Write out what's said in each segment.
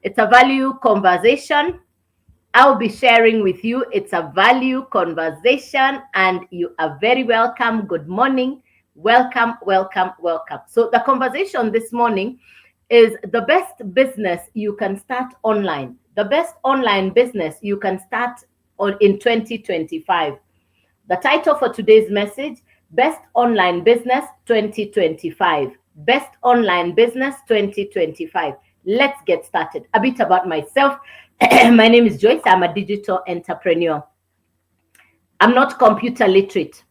It's a value conversation. I'll be sharing with you. It's a value conversation, and you are very welcome. Good morning. Welcome, welcome, welcome. So, the conversation this morning is the best business you can start online, the best online business you can start on in 2025. The title for today's message: Best Online Business 2025. Best Online Business 2025. Let's get started. A bit about myself. My name is Joyce. I'm a digital entrepreneur. I'm not computer literate.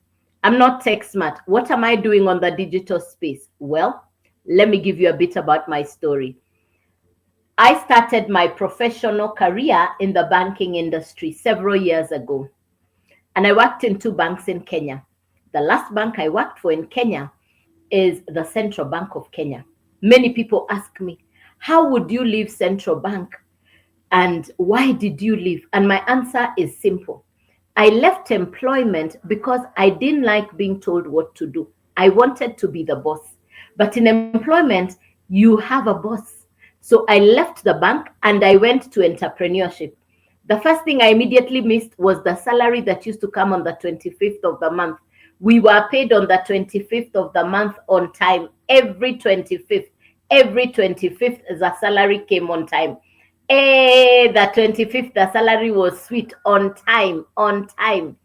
I'm not tech smart. What am I doing on the digital space? Well, let me give you a bit about my story. I started my professional career in the banking industry several years ago, and I worked in two banks in Kenya. The last bank I worked for in Kenya is the Central Bank of Kenya. Many people ask me, how would you leave Central Bank? And why did you leave? And my answer is simple. I left employment because I didn't like being told what to do. I wanted to be the boss. But in employment, you have a boss. So I left the bank and I went to entrepreneurship. The first thing I immediately missed was the salary that used to come on the 25th of the month. We were paid on the 25th of the month on time. Every 25th. Every 25th, the salary came on time. The 25th, the salary was sweet, on time, on time.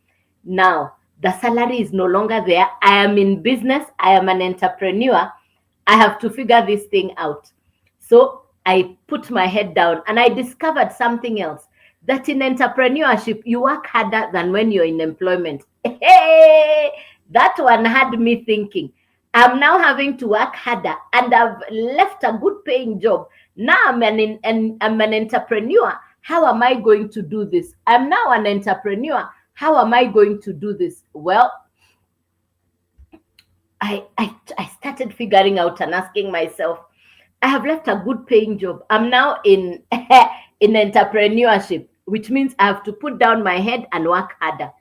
Now, the salary is no longer there. I am in business. I am an entrepreneur. I have to figure this thing out. So I put my head down and I discovered something else, that in entrepreneurship, you work harder than when you're in employment. Hey, that one had me thinking. I'm now having to work harder, and I've left a good paying job. Now I'm an entrepreneur. How am I going to do this? I'm now an entrepreneur. How am I going to do this? Well, I started figuring out and asking myself, I have left a good paying job. I'm now in entrepreneurship, which means I have to put down my head and work harder.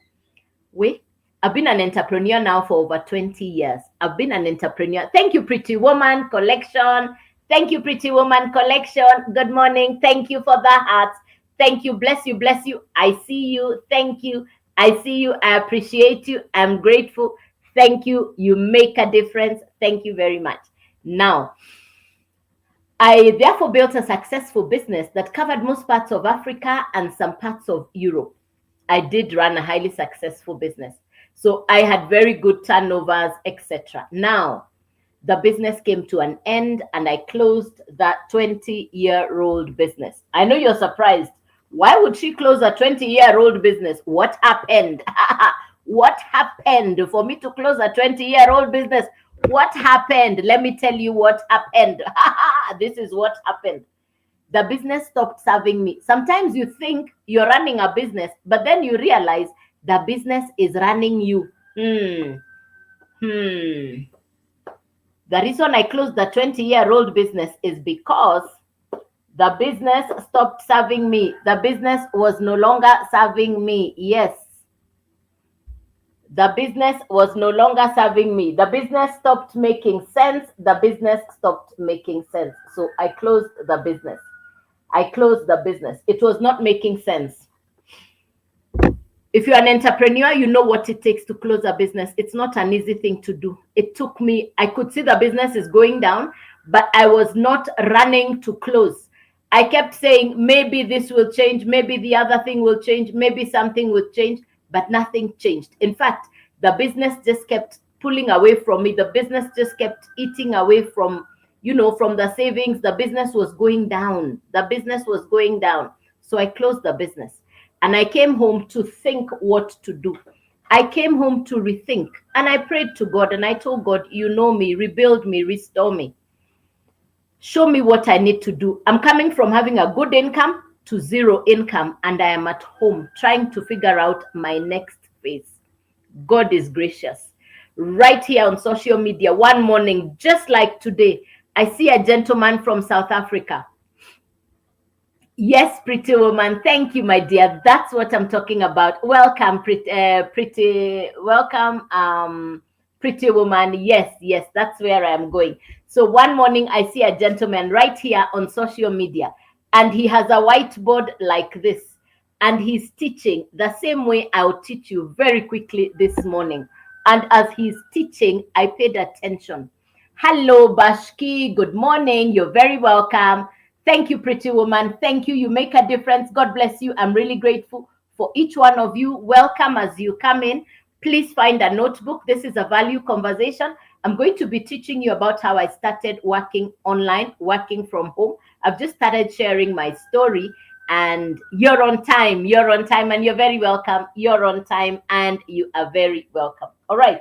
Wait, I've been an entrepreneur now for over 20 years. I've been an entrepreneur. Thank you, Pretty Woman Collection. Thank you, Pretty Woman Collection. Good morning. Thank you for the hearts. Thank you. Bless you. Bless you. I see you. Thank you. I see you. I appreciate you. I'm grateful. Thank you. You make a difference. Thank you very much. Now, I therefore built a successful business that covered most parts of Africa and some parts of Europe. I did run a highly successful business. So I had very good turnovers, etc. Now, the business came to an end and I closed that 20-year-old business. I know you're surprised. Why would she close a 20-year-old business? What happened? What happened for me to close a 20-year-old business? What happened? Let me tell you what happened. This is what happened. The business stopped serving me. Sometimes you think you're running a business, but then you realize the business is running you. The reason I closed the 20-year-old business is because the business stopped serving me. The business was no longer serving me. Yes. The business was no longer serving me. The business stopped making sense. The business stopped making sense. So I closed the business. I closed the business. It was not making sense. If you're an entrepreneur, you know what it takes to close a business. It's not an easy thing to do. It took me, I could see the business is going down, but I was not running to close. I kept saying, maybe this will change, maybe the other thing will change, maybe something will change, but nothing changed. In fact, the business just kept pulling away from me. The business just kept eating away from, from the savings. The business was going down. The business was going down. So I closed the business. And I came home to think what to do. I came home to rethink. And I prayed to God and I told God, you know me, rebuild me, restore me. Show me what I need to do. I'm coming from having a good income to zero income. And I am at home trying to figure out my next phase. God is gracious. Right here on social media, one morning, just like today, I see a gentleman from South Africa. Yes, Pretty Woman. Thank you, my dear. That's what I'm talking about. Welcome, welcome, Pretty Woman. Yes, that's where I'm going. So one morning I see a gentleman right here on social media. and he has a whiteboard like this, and he's teaching the same way I'll teach you very quickly this morning. And as he's teaching, I paid attention. Hello, Bashki. Good morning. You're very welcome. Thank you, pretty woman. Thank you. You make a difference. God bless you. I'm really grateful for each one of you. Welcome as you come in. Please find a notebook. This is a value conversation. I'm going to be teaching you about how I started working online, working from home. I've just started sharing my story, and you're on time. You're on time, and you're very welcome. You're on time, and you are very welcome. All right.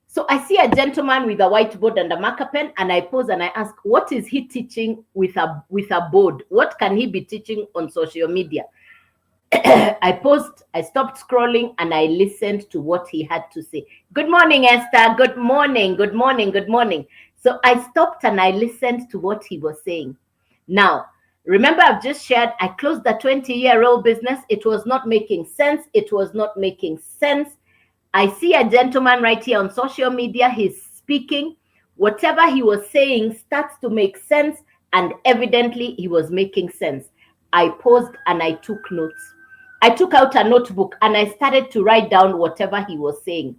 So I see a gentleman with a whiteboard and a marker pen, and I pause and I ask, what is he teaching with a board? What can he be teaching on social media? I paused, I stopped scrolling, and I listened to what he had to say. Good morning, Esther. Good morning, good morning, good morning. So I stopped and I listened to what he was saying. Now, remember, I've just shared, I closed the 20-year-old business. It was not making sense. It was not making sense. I see a gentleman right here on social media. He's speaking. Whatever he was saying starts to make sense, and evidently he was making sense. I paused and I took notes. I took out a notebook and I started to write down whatever he was saying.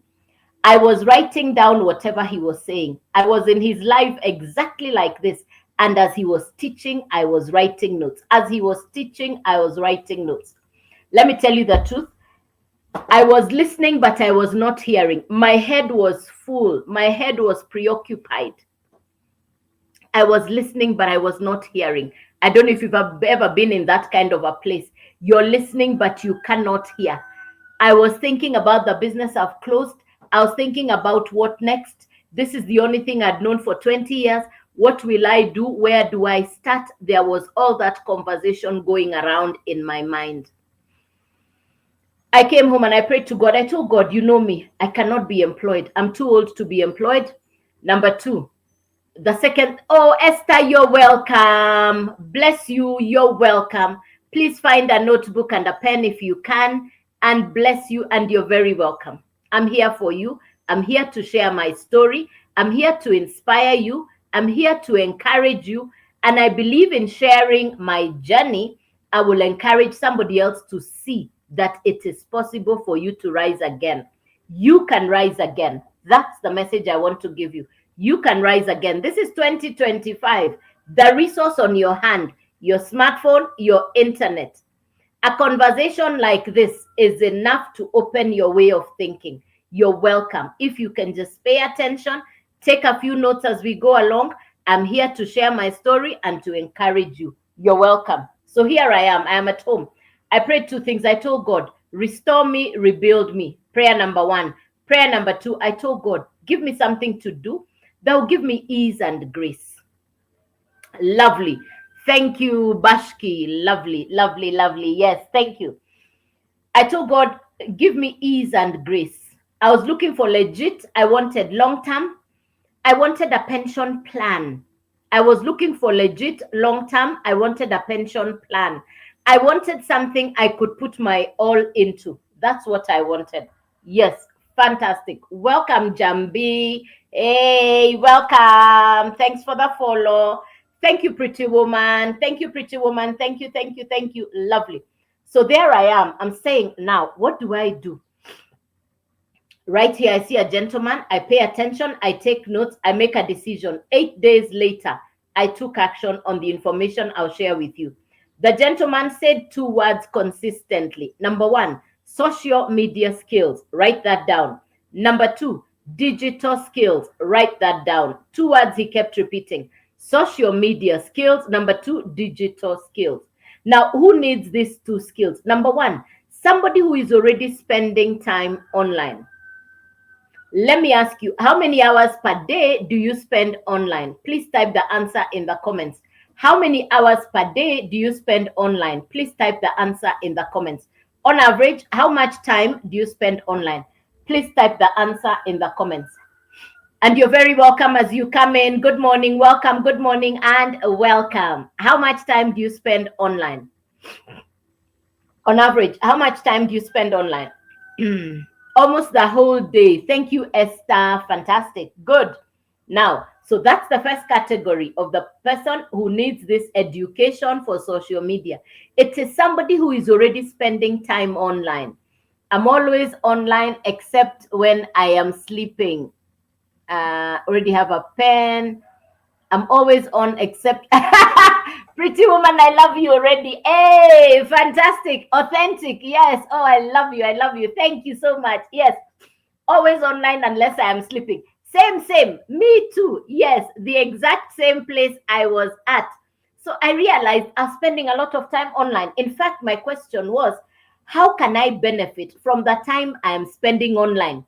I was writing down whatever he was saying. I was in his life exactly like this. And as he was teaching, I was writing notes. As he was teaching, I was writing notes. Let me tell you the truth. I was listening, but I was not hearing. My head was full. My head was preoccupied. I was listening, but I was not hearing. I don't know if you've ever been in that kind of a place. You're listening, but you cannot hear. I was thinking about the business I've closed. I was thinking about what next. This is the only thing I'd known for 20 years. What will I do? Where do I start? There was all that conversation going around in my mind. I came home and I prayed to God. I told God, you know me, I cannot be employed. I'm too old to be employed. Number two, the second, oh, Esther, you're welcome. Bless you, you're welcome. Please find a notebook and a pen if you can, and bless you, and you're very welcome. I'm here for you. I'm here to share my story. I'm here to inspire you. I'm here to encourage you. And I believe in sharing my journey. I will encourage somebody else to see that it is possible for you to rise again. You can rise again. That's the message I want to give you. You can rise again. This is 2025. The resource on your hand, your smartphone, your internet. A conversation like this is enough to open your way of thinking. You're welcome. If you can just pay attention, take a few notes as we go along. I'm here to share my story and to encourage you. You're welcome. So here I am. I am at home. I prayed two things. I told God, restore me, rebuild me. Prayer number one. Prayer number two, I told God, give me something to do that will give me ease and grace. Lovely. Thank you, Bashki. Lovely, lovely, lovely. Yes, thank you. I told God, give me ease and grace. I was looking for legit. I wanted long term. I wanted a pension plan. I was looking for legit long term. I wanted a pension plan. I wanted something I could put my all into. That's what I wanted. Yes, fantastic. Welcome, Jambi. Hey, welcome. Thanks for the follow. Thank you, pretty woman. Thank you, pretty woman. Thank you, thank you, thank you. Lovely. So there I am. I'm saying now, what do I do? Right here, I see a gentleman. I pay attention. I take notes. I make a decision. 8 days later, I took action on the information I'll share with you. The gentleman said 2 words consistently. Number one, social media skills. Write that down. Number two, digital skills. Write that down. 2 words he kept repeating. Social media skills. Number two, digital skills. Now, who needs these 2 skills? Number one, somebody who is already spending time online. Let me ask you, how many hours per day do you spend online? Please type the answer in the comments. How many hours per day do you spend online? Please type the answer in the comments. On average, how much time do you spend online? Please type the answer in the comments. And you're very welcome as you come in. Good morning, welcome, good morning, and welcome. How much time do you spend online? On average, how much time do you spend online? Almost the whole day. Thank you, Esther. Fantastic. Good. Now, So that's the first category of the person who needs this education for social media. It is somebody who is already spending time online. I'm always online except when I am sleeping. Already have a pen. I'm always on except pretty woman, I love you already. Hey, fantastic, authentic. Yes. Oh, I love you. I love you. Thank you so much. Yes. Always online unless I am sleeping. Same. Me too. Yes, the exact same place I was at. So I realized I'm spending a lot of time online. In fact, my question was, how can I benefit from the time I am spending online?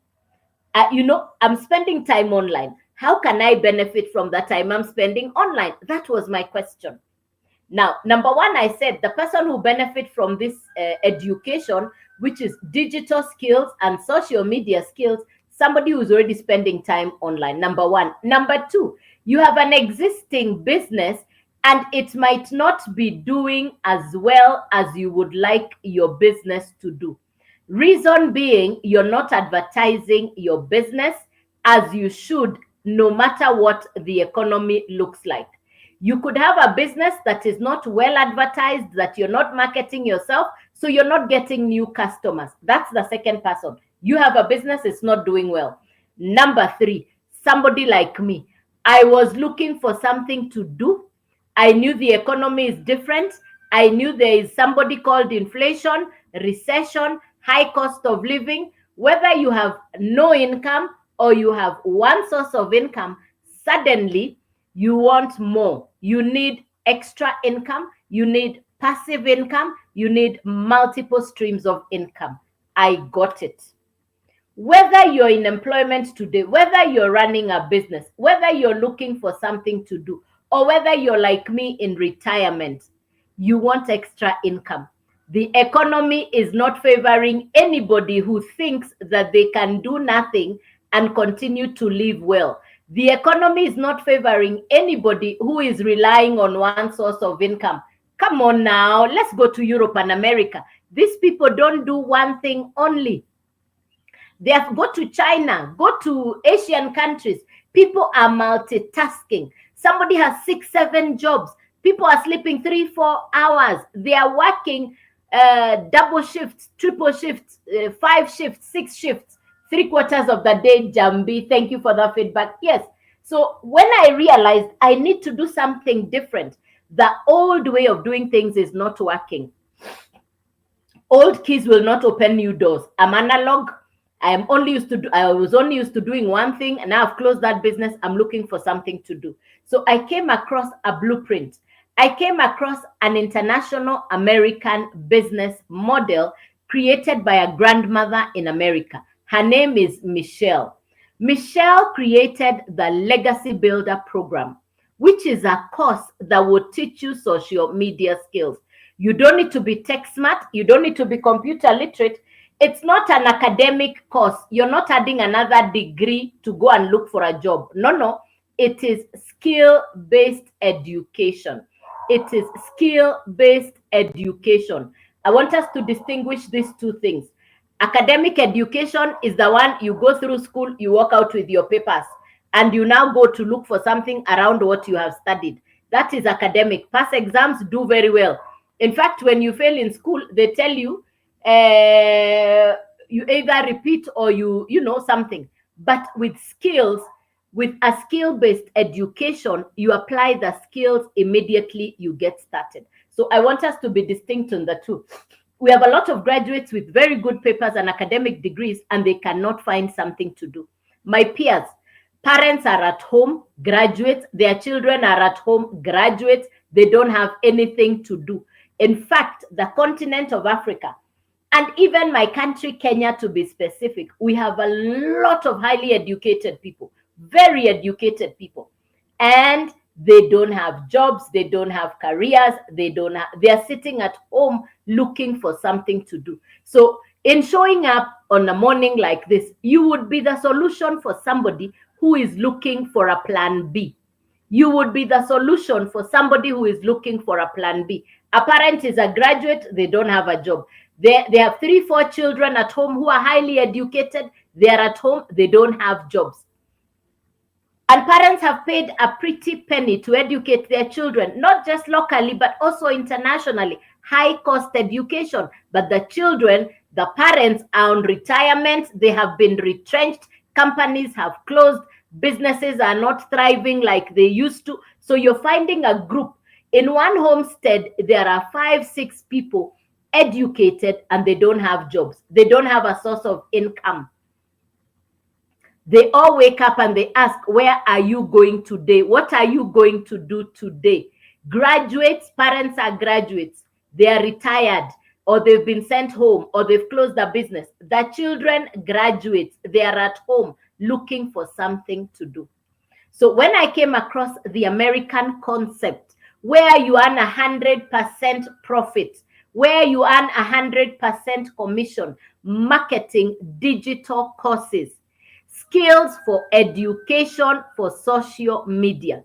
I'm spending time online. How can I benefit from the time I'm spending online? That was my question. Now, number one, I said the person who benefit from this education, which is digital skills and social media skills, somebody who's already spending time online. Number one. Number two, you have an existing business and it might not be doing as well as you would like your business to do. Reason being, you're not advertising your business as you should, no matter what the economy looks like. You could have a business that is not well advertised, that you're not marketing yourself, so you're not getting new customers. That's the second person. You have a business, it's not doing well. Number three, somebody like me. I was looking for something to do. I knew the economy is different. I knew there is somebody called inflation, recession, high cost of living. Whether you have no income or you have one source of income, suddenly you want more. You need extra income. You need passive income. You need multiple streams of income. I got it. Whether you're in employment today, whether you're running a business, whether you're looking for something to do, or whether you're like me in retirement, you want extra income. The economy is not favoring anybody who thinks that they can do nothing and continue to live well. The economy is not favoring anybody who is relying on one source of income. Come on now, let's go to Europe and America. These people don't do one thing only. They have go to China, go to Asian countries. People are multitasking. Somebody has 6, 7 jobs. People are sleeping 3, 4 hours. They are working double shifts, triple shifts, 5 shifts, 6 shifts, 3/4 of the day. Jambi, thank you for the feedback. Yes. So when I realized I need to do something different, the old way of doing things is not working. Old keys will not open new doors. I'm analog. I was only used to doing one thing, and now I've closed that business. I'm looking for something to do. So I came across a blueprint. I came across an international American business model created by a grandmother in America. Her name is Michelle. Michelle created the Legacy Builder program, which is a course that will teach you social media skills. You don't need to be tech smart. You don't need to be computer literate. It's not an academic course. You're not adding another degree to go and look for a job. No. It is skill-based education. It is skill-based education. I want us to distinguish these two things. Academic education is the one you go through school, you walk out with your papers, and you now go to look for something around what you have studied. That is academic. Pass exams, do very well. In fact, when you fail in school, they tell you, you either repeat or you know something. But with skills, with a skill-based education, you apply the skills immediately you get started. So I want us to be distinct on the two. We have a lot of graduates with very good papers and academic degrees, and they cannot find something to do. My peers, parents are at home, graduates, their children are at home, graduates, they don't have anything to do. In fact, the continent of Africa, and even my country, Kenya, to be specific, we have a lot of highly educated people, very educated people, and they don't have jobs, they don't have careers, they are sitting at home looking for something to do. So in showing up on a morning like this, you would be the solution for somebody who is looking for a plan B. You would be the solution for somebody who is looking for a plan B. A parent is a graduate, they don't have a job. They have 3, 4 children at home who are highly educated. They are at home, they don't have jobs. And parents have paid a pretty penny to educate their children, not just locally, but also internationally. High cost education. But the children, the parents are on retirement. They have been retrenched. Companies have closed. Businesses are not thriving like they used to. So you're finding a group. In one homestead, there are 5, 6 people educated and they don't have jobs. They don't have a source of income. They all wake up and they ask, where are you going today? What are you going to do today? Graduates, parents are graduates. They are retired or they've been sent home or they've closed their business. The children, graduates, they are at home looking for something to do. So when I came across the American concept where you earn 100% profit, where you earn 100% commission, marketing, digital courses, skills for education, for social media.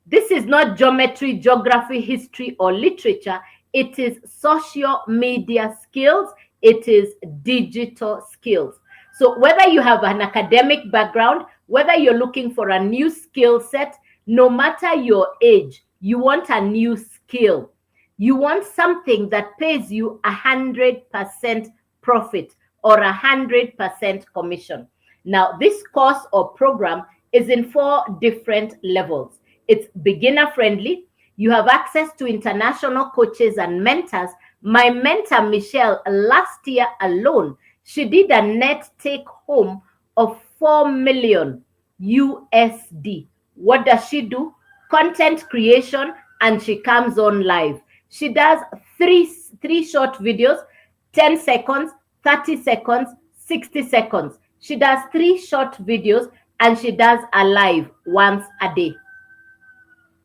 This is not geometry, geography, history, or literature. It is social media skills. It is digital skills. So whether you have an academic background, whether you're looking for a new skill set, no matter your age, you want a new skill. You want something that pays you 100% profit or 100% commission. Now, this course or program is in 4 different levels. It's beginner friendly. You have access to international coaches and mentors. My mentor, Michelle, last year alone, she did a net take home of 4 million USD. What does she do? Content creation, and she comes on live. She does three short videos, 10 seconds, 30 seconds, 60 seconds. She does 3 short videos and she does a live once a day.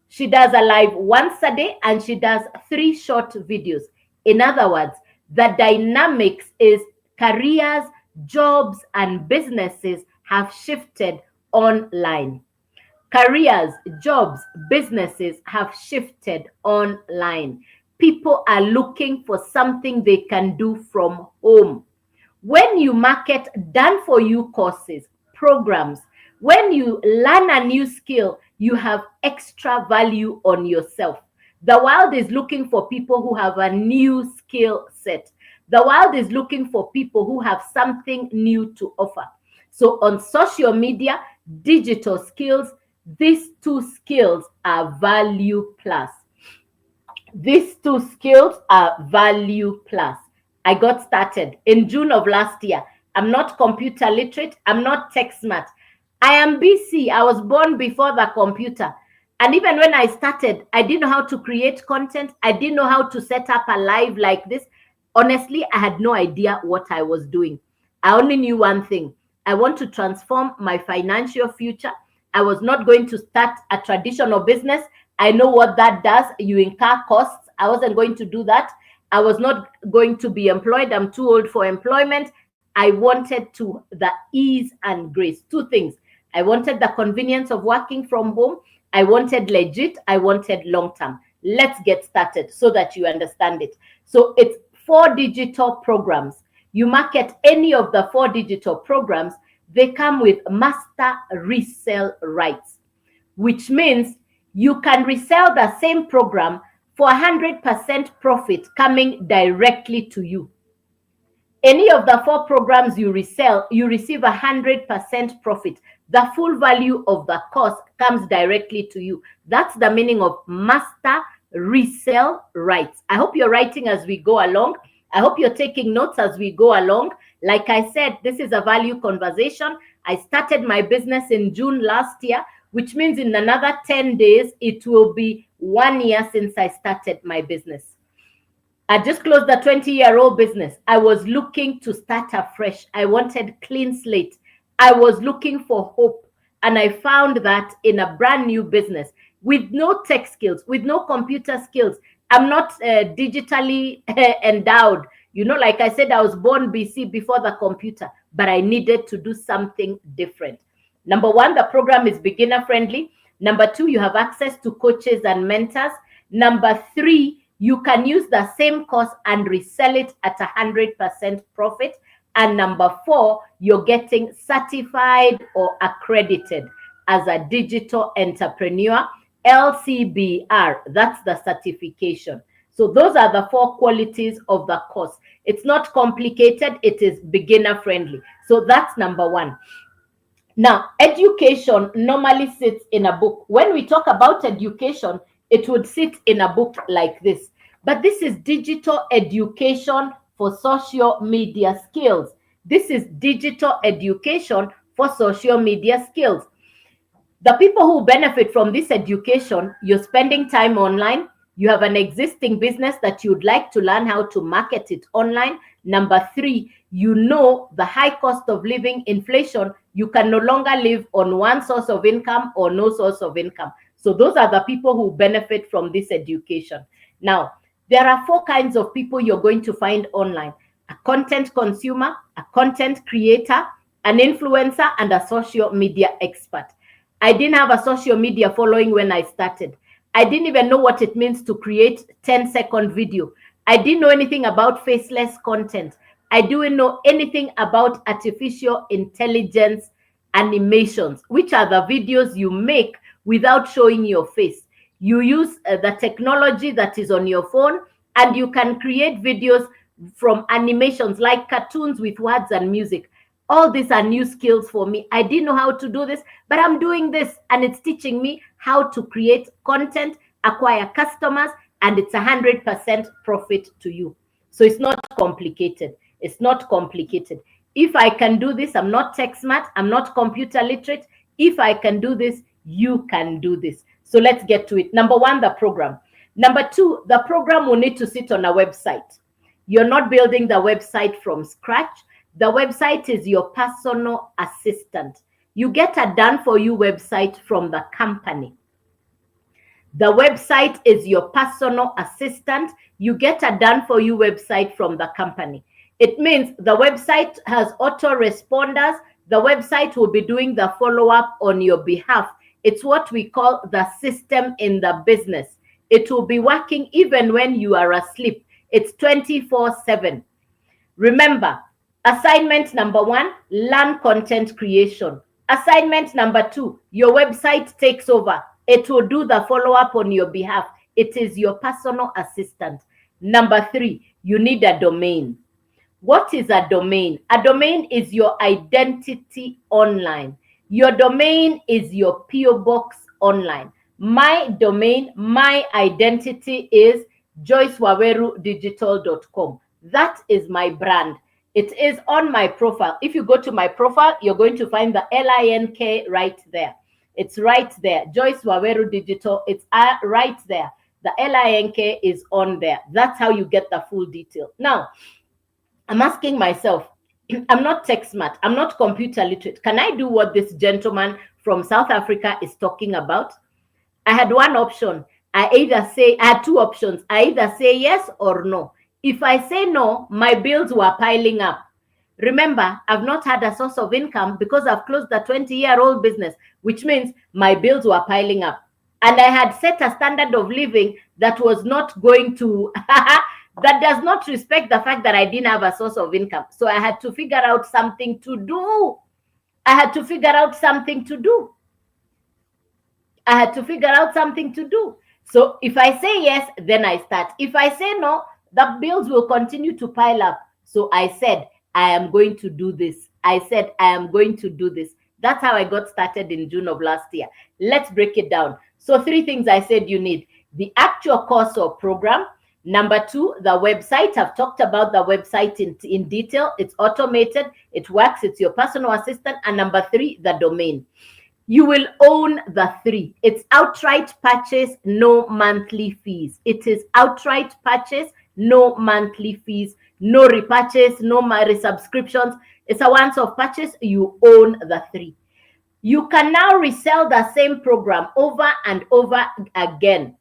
She does a live once a day and she does 3 short videos. In other words, the dynamics is careers, jobs, and businesses have shifted online. Careers, jobs, businesses have shifted online. People are looking for something they can do from home. When you market done-for-you courses, programs, when you learn a new skill, you have extra value on yourself. The world is looking for people who have a new skill set. The world is looking for people who have something new to offer. So on social media, digital skills, these 2 skills are value plus. These 2 skills are value plus. I got started in June of last year. I'm not computer literate. I'm not tech smart. I am BC. I was born before the computer. And even when I started, I didn't know how to create content. I didn't know how to set up a live like this. Honestly, I had no idea what I was doing. I only knew one thing. I want to transform my financial future. I was not going to start a traditional business. I know what that does. You incur costs. I wasn't going to do that. I was not going to be employed. I'm too old for employment. I wanted the ease and grace. 2 things. I wanted the convenience of working from home. I wanted legit. I wanted long-term. Let's get started so that you understand it. So it's 4 digital programs. You market any of the 4 digital programs, they come with master resale rights, which means you can resell the same program for 100% profit coming directly to you. Any of the 4 programs you resell, you receive 100% profit. The full value of the course comes directly to you. That's the meaning of master resale rights. I hope you're writing as we go along. I hope you're taking notes as we go along. Like I said, this is a value conversation. I started my business in June last year, which means in another 10 days, it will be 1 year since I started my business. I just closed a 20-year-old business. I was looking to start afresh. I wanted clean slate. I was looking for hope. And I found that in a brand new business with no tech skills, with no computer skills. I'm not digitally endowed. You know, like I said, I was born BC before the computer, but I needed to do something different. Number 1, the program is beginner friendly. Number 2, you have access to coaches and mentors. Number 3, you can use the same course and resell it at 100% profit. And number 4, you're getting certified or accredited. as a digital entrepreneur, LCBR. That's the certification. So those are the 4 qualities of the course. It's not complicated. It is beginner friendly. So that's number 1. Now, education normally sits in a book. When we talk about education, it would sit in a book like this. But this is digital education for social media skills. This is digital education for social media skills. The people who benefit from this education, you're spending time online, you have an existing business that you'd like to learn how to market it online. Number 3, you know the high cost of living, inflation, you can no longer live on one source of income or no source of income. So those are the people who benefit from this education. Now, there are 4 kinds of people you're going to find online: a content consumer, a content creator, an influencer, and a social media expert. I didn't have a social media following when I started. I didn't even know what it means to create 10-second video. I didn't know anything about faceless content. I didn't know anything about artificial intelligence animations, which are the videos you make without showing your face. You use the technology that is on your phone, and you can create videos from animations like cartoons with words and music. All these are new skills for me. I didn't know how to do this, but I'm doing this, and it's teaching me how to create content, acquire customers, and it's 100% profit to you. So it's not complicated. It's not complicated. If I can do this, I'm not tech smart, I'm not computer literate. If I can do this, you can do this. So let's get to it. Number 1, the program. Number 2, the program will need to sit on a website. You're not building the website from scratch. The website is your personal assistant. You get a done-for-you website from the company. The website is your personal assistant. You get a done-for-you website from the company. It means the website has autoresponders. The website will be doing the follow-up on your behalf. It's what we call the system in the business. It will be working even when you are asleep. It's 24/7. Remember, assignment number 1, learn content creation. Assignment number 2, your website takes over. It will do the follow-up on your behalf. It is your personal assistant. Number 3, you need a domain. What is a domain? A domain is your identity online. Your domain is your PO box online. My domain, my identity is joycewawerudigital.com. That is my brand. It is on my profile. If you go to my profile, you're going to find the LINK right there. It's right there. Joyce Waweru Digital. It's right there. The LINK is on there. That's how you get the full detail. Now, I'm asking myself, I'm not tech smart. I'm not computer literate. Can I do what this gentleman from South Africa is talking about? I had one option. I had 2 options. I either say yes or no. If I say no, my bills were piling up. Remember, I've not had a source of income because I've closed a 20-year-old business, which means my bills were piling up. And I had set a standard of living that was not going to, that does not respect the fact that I didn't have a source of income. So I had to figure out something to do. I had to figure out something to do. So if I say yes, then I start. If I say no, the bills will continue to pile up. So I said, I am going to do this. That's how I got started in June of last year. Let's break it down. So 3 things I said you need: the actual course or program. Number 2, the website. I've talked about the website in detail. It's automated. It works. It's your personal assistant. And number 3, the domain. You will own the 3. It's outright purchase, no monthly fees. It is outright purchase, no monthly fees, no repurchase, no resubscriptions. It's a once-off purchase. You own the 3. You can now resell the same program over and over again.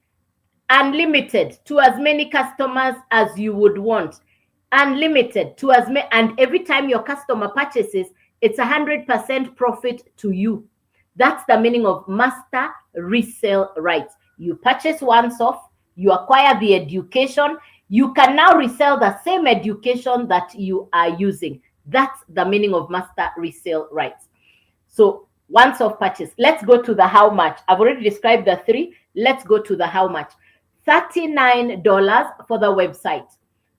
Unlimited to as many customers as you would want. Unlimited to as many, and every time your customer purchases, it's 100% profit to you. That's the meaning of master resale rights. You purchase once off, you acquire the education, you can now resell the same education that you are using. That's the meaning of master resale rights. So Once-off purchase. Let's go to the how much. I've already described the three. Let's go to the how much. $39 for the website.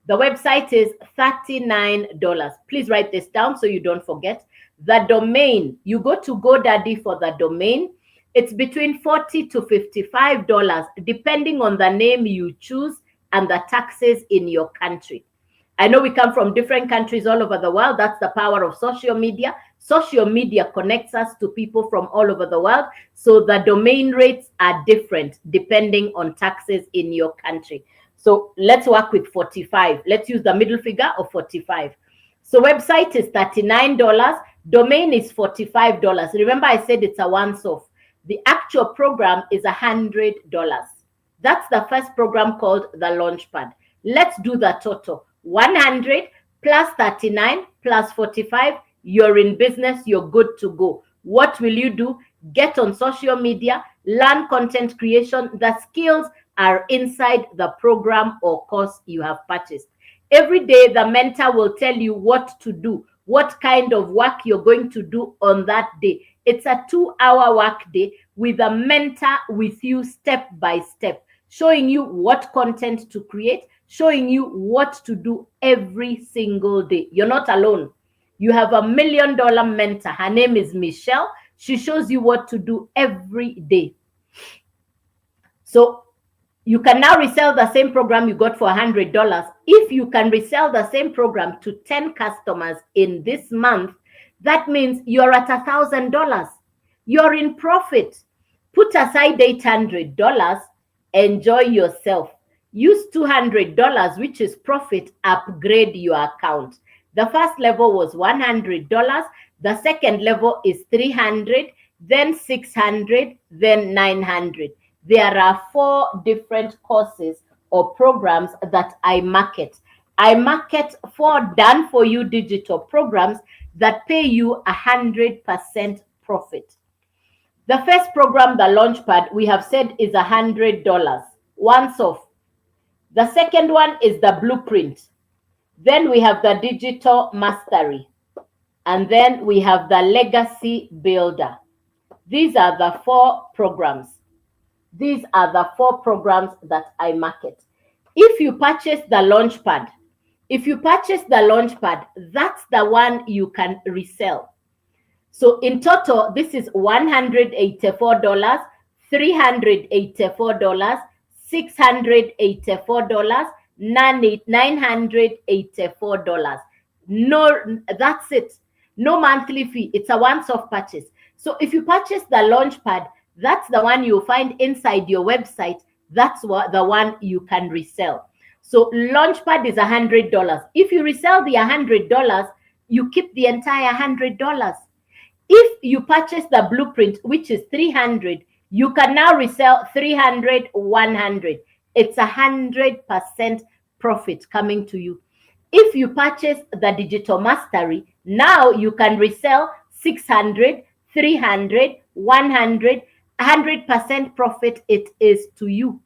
The website is $39. Please write this down so you don't forget. The domain, you go to GoDaddy for the domain. It's between $40 to $55, depending on the name you choose and the taxes in your country. I know we come from different countries all over the world. That's the power of social media. Social media connects us to people from all over the world. So the domain rates are different depending on taxes in your country. So let's work with 45. Let's use the middle figure of 45. So website is $39. Domain is $45. Remember I said it's a once-off. The actual program is $100. That's the first program called the Launchpad. Let's do the total. 100 plus 39 plus 45, you're in business, you're good to go. What will you do? Get on social media, learn content creation. The skills are inside the program or course you have purchased. Every day, the mentor will tell you what to do, what kind of work you're going to do on that day. It's a 2-hour work day with a mentor with you step by step, showing you what content to create, showing you what to do every single day. You're not alone. You have a $1 million mentor. Her name is Michelle. She shows you what to do every day. So you can now resell the same program you got for $100. If you can resell the same program to 10 customers in this month, that means you're at $1,000. You're in profit. Put aside $800. Enjoy yourself. Use $200, which is profit, upgrade your account. The first level was $100. The second level is $300, then $600, then $900. There are 4 different courses or programs that I market. I market 4 done-for-you digital programs that pay you 100% profit. The first program, the Launchpad, we have said is $100, once off. The second one is the Blueprint. Then we have the Digital Mastery. And then we have the Legacy Builder. These are the 4 programs. These are the 4 programs that I market. If you purchase the Launchpad, that's the one you can resell. So in total, this is $184, $384, $684, $984. No, that's it. No monthly fee. It's a once-off purchase. So if you purchase the Launchpad, that's the one you'll find inside your website. That's the one you can resell. So Launchpad is $100. If you resell the $100, you keep the entire $100. If you purchase the Blueprint, which is $300, you can now resell $300, $100. It's 100% profit coming to you. If you purchase the Digital Mastery, now you can resell $600, $300, $100, 100% profit it is to you.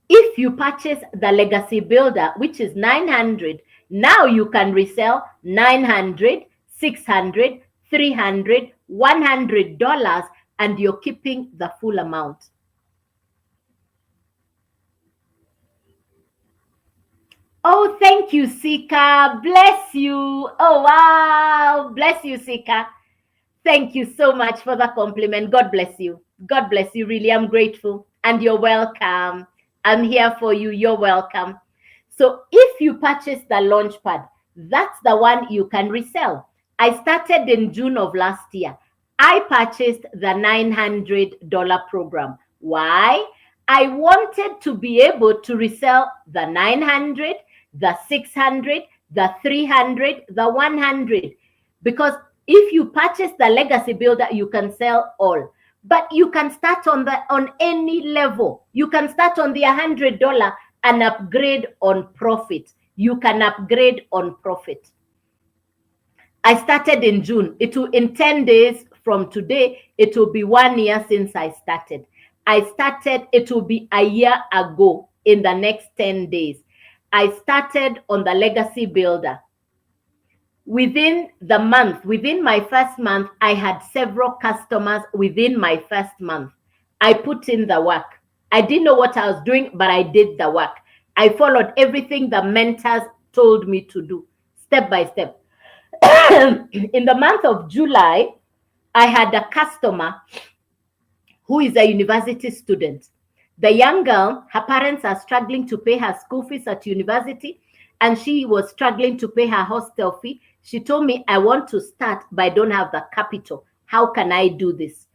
If you purchase the Legacy Builder, which is $900, now you can resell $900, $600, $300, $100, and you're keeping the full amount. Oh, thank you, Sika. Bless you. Oh, wow. Bless you, Sika. Thank you so much for the compliment. God bless you. God bless you. Really, I'm grateful. And you're welcome. I'm here for you. You're welcome. So if you purchase the Launchpad, that's the one you can resell. I started in June of last year. I purchased the $900 program. Why? I wanted to be able to resell the $900, the $600, the $300, the $100. Because if you purchase the Legacy Builder, you can sell all. But you can start on any level. You can start on the $100 and upgrade on profit. You can upgrade on profit. I started in June. In 10 days from today, it will be 1 year since I started. It will be a year ago in the next 10 days. I started on the Legacy Builder. Within the month, within my first month, I had several customers within my first month. I put in the work. I didn't know what I was doing, but I did the work. I followed everything the mentors told me to do, step by step. In the month of July, I had a customer who is a university student. The young girl, her parents are struggling to pay her school fees at university, and she was struggling to pay her hostel fee. She told me, I want to start, but I don't have the capital. How can I do this?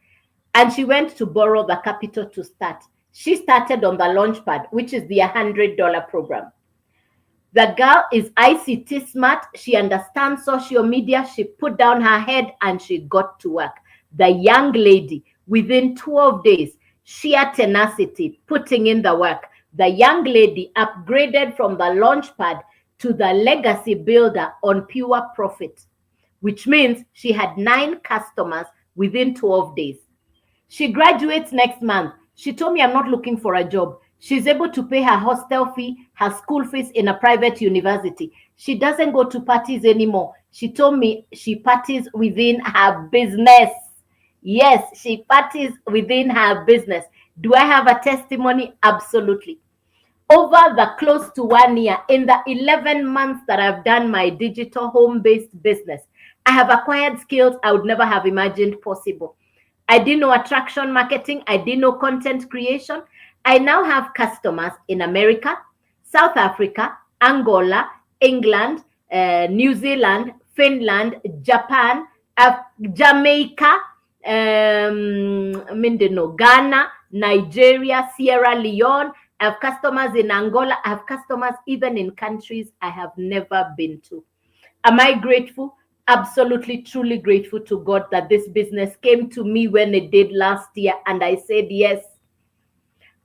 And she went to borrow the capital to start. She started on the Launchpad, which is the $100 program. The girl is ICT smart. She understands social media. She put down her head and she got to work. The young lady, within 12 days, sheer tenacity, putting in the work. The young lady upgraded from the Launchpad to the legacy builder on pure profit, which means she had 9 customers within 12 days. She graduates next month. She told me, I'm not looking for a job. She's able to pay her hostel fee, her school fees in a private university. She doesn't go to parties anymore. She told me she parties within her business. Yes, she parties within her business. Do I have a testimony? Absolutely. Over the close to 1 year, in the 11 months that I've done my digital home-based business, I have acquired skills I would never have imagined possible. I didn't know attraction marketing. I didn't know content creation. I now have customers in America, South Africa, Angola, England, New Zealand, Finland, Japan, Jamaica, Ghana, Nigeria, Sierra Leone. I have customers in Angola. I have customers even in countries I have never been to. Am I grateful? Absolutely, truly grateful to God that this business came to me when it did last year, and I said yes.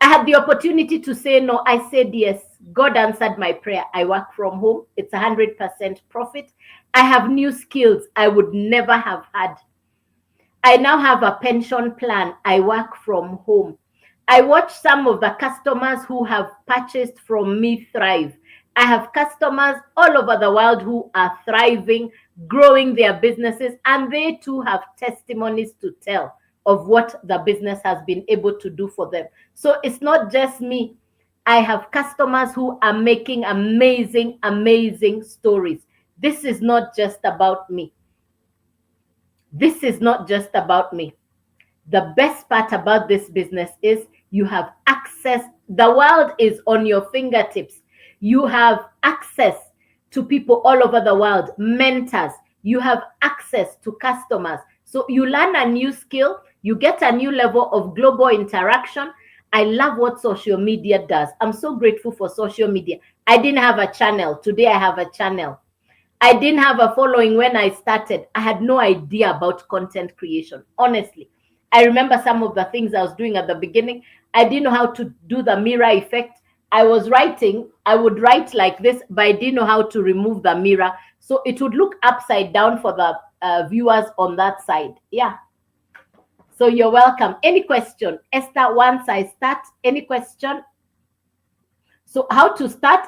I had the opportunity to say no. I said yes. God answered my prayer. I work from home. It's 100% profit. I have new skills I would never have had. I now have a pension plan. I work from home. I watch some of the customers who have purchased from me thrive. I have customers all over the world who are thriving, growing their businesses, and they too have testimonies to tell of what the business has been able to do for them. So it's not just me. I have customers who are making amazing, amazing stories. This is not just about me. This is not just about me. The best part about this business is you have access. The world is on your fingertips. You have access to people all over the world, mentors. You have access to customers. So you learn a new skill. You get a new level of global interaction. I love what social media does. I'm so grateful for social media. I didn't have a channel. Today I have a channel. I didn't have a following when I started. I had no idea about content creation, honestly. I remember some of the things I was doing at the beginning. I didn't know how to do the mirror effect. I was writing, I would write like this, but I didn't know how to remove the mirror. So it would look upside down for the viewers on that side. Yeah. So you're welcome. Any question? Esther, once I start, any question? So how to start?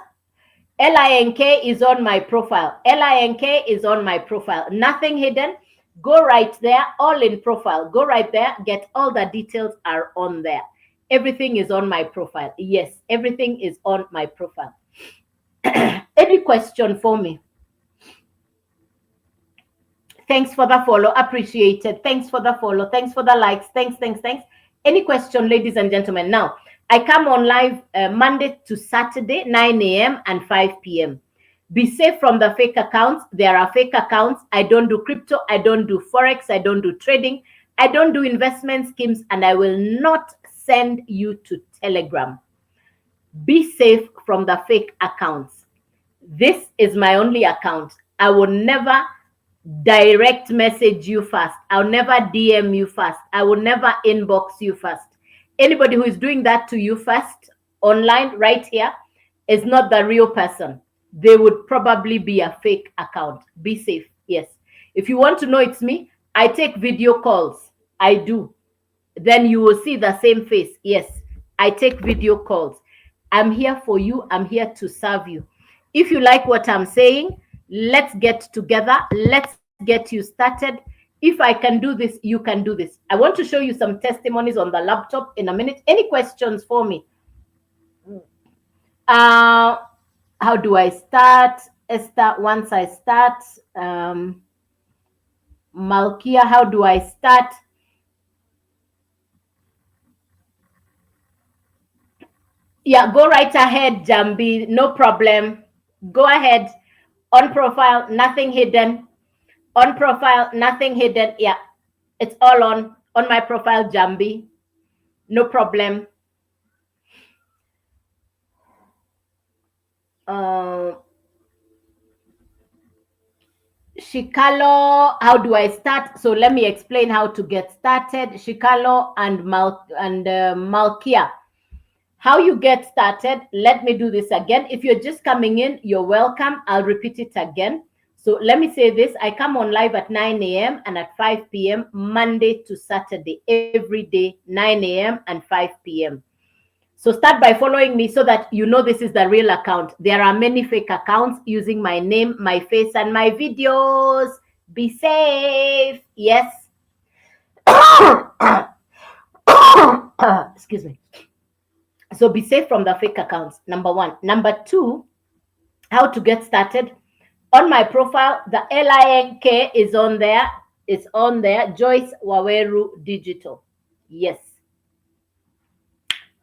LINK is on my profile. LINK is on my profile. Nothing hidden. Go right there, all in profile. Go right there, get all the details are on there. Everything is on my profile. Yes, everything is on my profile. Any question for me? Thanks for the follow. Appreciated. Thanks for the follow. Thanks for the likes. Thanks. Any question, ladies and gentlemen? Now, I come on live Monday to Saturday, 9 a.m. and 5 p.m. Be safe from the fake accounts. There are fake accounts. I don't do crypto. I don't do Forex. I don't do trading. I don't do investment schemes. And I will not send you to Telegram. Be safe from the fake accounts. This is my only account. I will never direct message you first. I'll never DM you first. I will never inbox you first. Anybody who is doing that to you first online right here is not the real person. They would probably be a fake account. Be safe. Yes. If you want to know it's me, I take video calls. I do. Then you will see the same face. Yes. I take video calls. I'm here for you. I'm here to serve you. If you like what I'm saying, Let's get together. Let's get you started. If I can do this, you can do this. I want to show you some testimonies on the laptop in a minute. Any questions for me? How do I start? Esther, once I start. Malkia, how do I start? Yeah, go right ahead, Jambi. No problem. Go ahead. On profile, nothing hidden. On profile, nothing hidden. Yeah, it's all on my profile, Jambi. No problem. Shikalo, how do I start? So let me explain how to get started. Shikalo and Malkia, how you get started. Let me do this again. If you're just coming in, you're welcome. I'll repeat it again. So let me say this. I come on live at 9 a.m. and at 5 p.m. Monday to Saturday, every day, 9 a.m. and 5 p.m. So start by following me so that you know this is the real account. There are many fake accounts using my name, my face, and my videos. Be safe. Yes. Excuse me. So be safe from the fake accounts, number one. Number two, how to get started. On my profile, the link is on there. It's on there. Joyce Waweru Digital. Yes.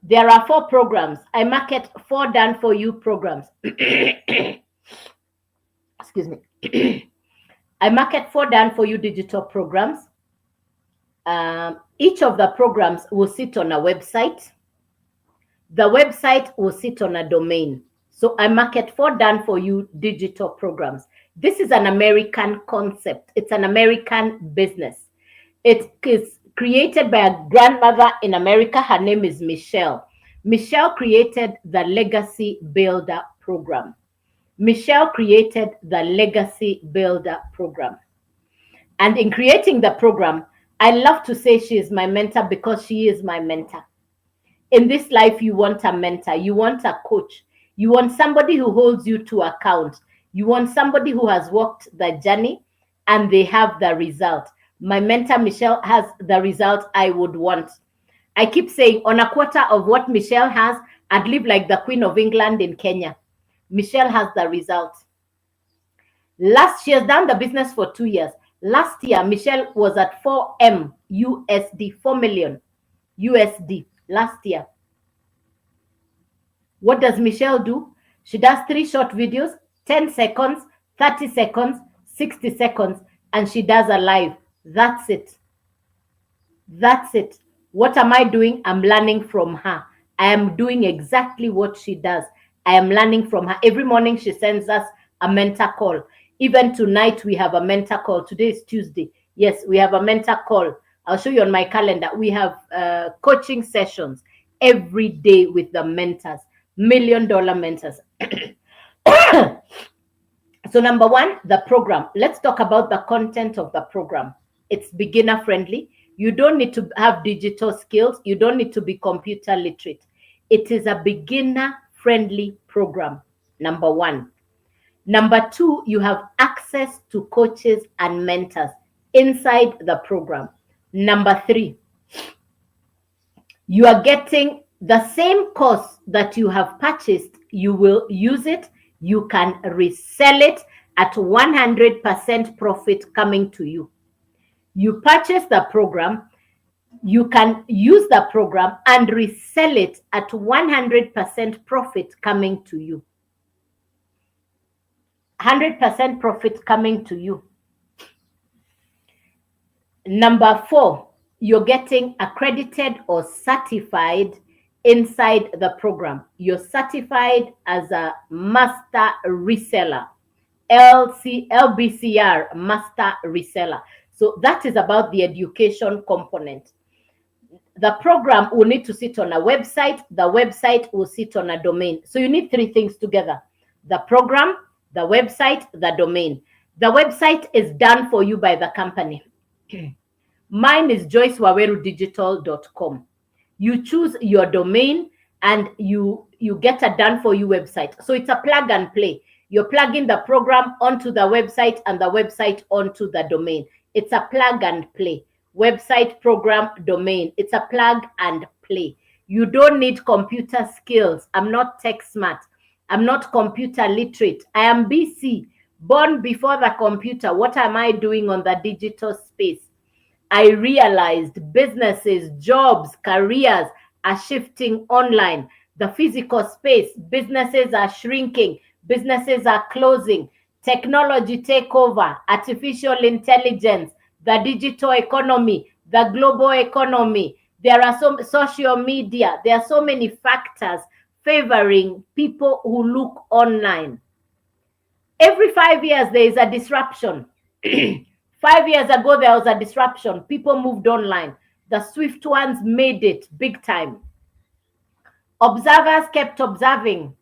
There are 4 programs. I market 4 done for you programs. Excuse me. I market 4 done for you digital programs. Each of the programs will sit on a website. The website will sit on a domain. So I market 4 done for you digital programs. This is an American concept. It's an American business. It is created by a grandmother in America. Her name is Michelle. Michelle created the Legacy Builder program. Michelle created the Legacy Builder program. And in creating the program, I love to say she is my mentor because she is my mentor. In this life, you want a mentor, you want a coach, you want somebody who holds you to account, you want somebody who has walked the journey and they have the result. My mentor, Michelle, has the result I would want. I keep saying on a quarter of what Michelle has, I'd live like the Queen of England in Kenya. Michelle has the result. She has done the business for 2 years. Last year, Michelle was at 4M USD, 4 million USD last year. What does Michelle do? She does 3 short videos, 10 seconds, 30 seconds, 60 seconds, and she does a live. That's it. That's it. What am I doing? I'm learning from her. I am doing exactly what she does. I am learning from her. Every morning she sends us a mentor call. Even tonight we have a mentor call. Today is Tuesday. Yes, we have a mentor call. I'll show you on my calendar. We have coaching sessions every day with the mentors, $1 million mentors. So number one, the program. Let's talk about the content of the program. It's beginner friendly. You don't need to have digital skills. You don't need to be computer literate. It is a beginner friendly program, number one. Number two, you have access to coaches and mentors inside the program. Number three, you are getting the same course that you have purchased. You will use it. You can resell it at 100% profit coming to you. You purchase the program, you can use the program and resell it at 100% profit coming to you. 100% profit coming to you. Number four, you're getting accredited or certified inside the program. You're certified as a master reseller, LBCR, master reseller. So that is about the education component. The program will need to sit on a website. The website will sit on a domain. So you need 3 things together: the program, the website, the domain. The website is done for you by the company. Mine is joycewawerudigital.com. You choose your domain and you get a done for you website. So it's a plug and play. You're plugging the program onto the website and the website onto the domain. It's a plug and play. Website, program, domain. It's a plug and play. You don't need computer skills. I'm not tech smart. I'm not computer literate. I am BC, born before the computer. What am I doing on the digital space? I realized businesses, jobs, careers are shifting online. The physical space, businesses are shrinking, businesses are closing. Technology take over, artificial intelligence, the digital economy, the global economy. There are some social media. There are so many factors favoring people who look online. Every 5 years, there is a disruption. 5 years ago, there was a disruption. People moved online. The swift ones made it big time. Observers kept observing.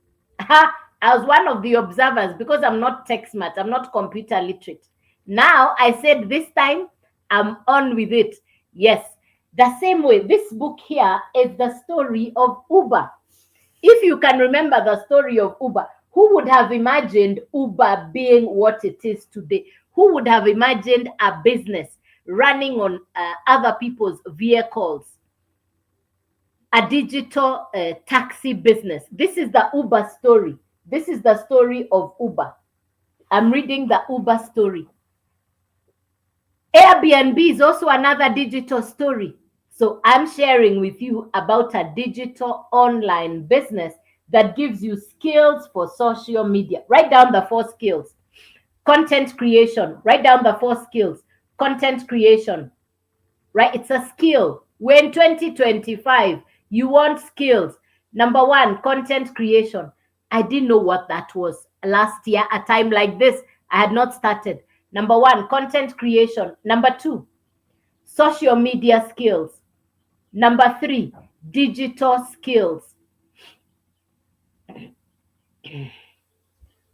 I was one of the observers because I'm not tech smart. I'm not computer literate. Now, I said this time, I'm on with it. Yes, the same way. This book here is the story of Uber. If you can remember the story of Uber, who would have imagined Uber being what it is today? Who would have imagined a business running on other people's vehicles? A digital taxi business. This is the Uber story. This is the story of Uber. I'm reading the Uber story. Airbnb is also another digital story. So I'm sharing with you about a digital online business that gives you skills for social media. Write down the 4 skills. Content creation. Write down the 4 skills. Content creation. Right? It's a skill. We're in 2025. You want skills. Number 1, content creation. I didn't know what that was last year. A time like this, I had not started. Number 1, content creation. Number 2, social media skills. Number 3, digital skills.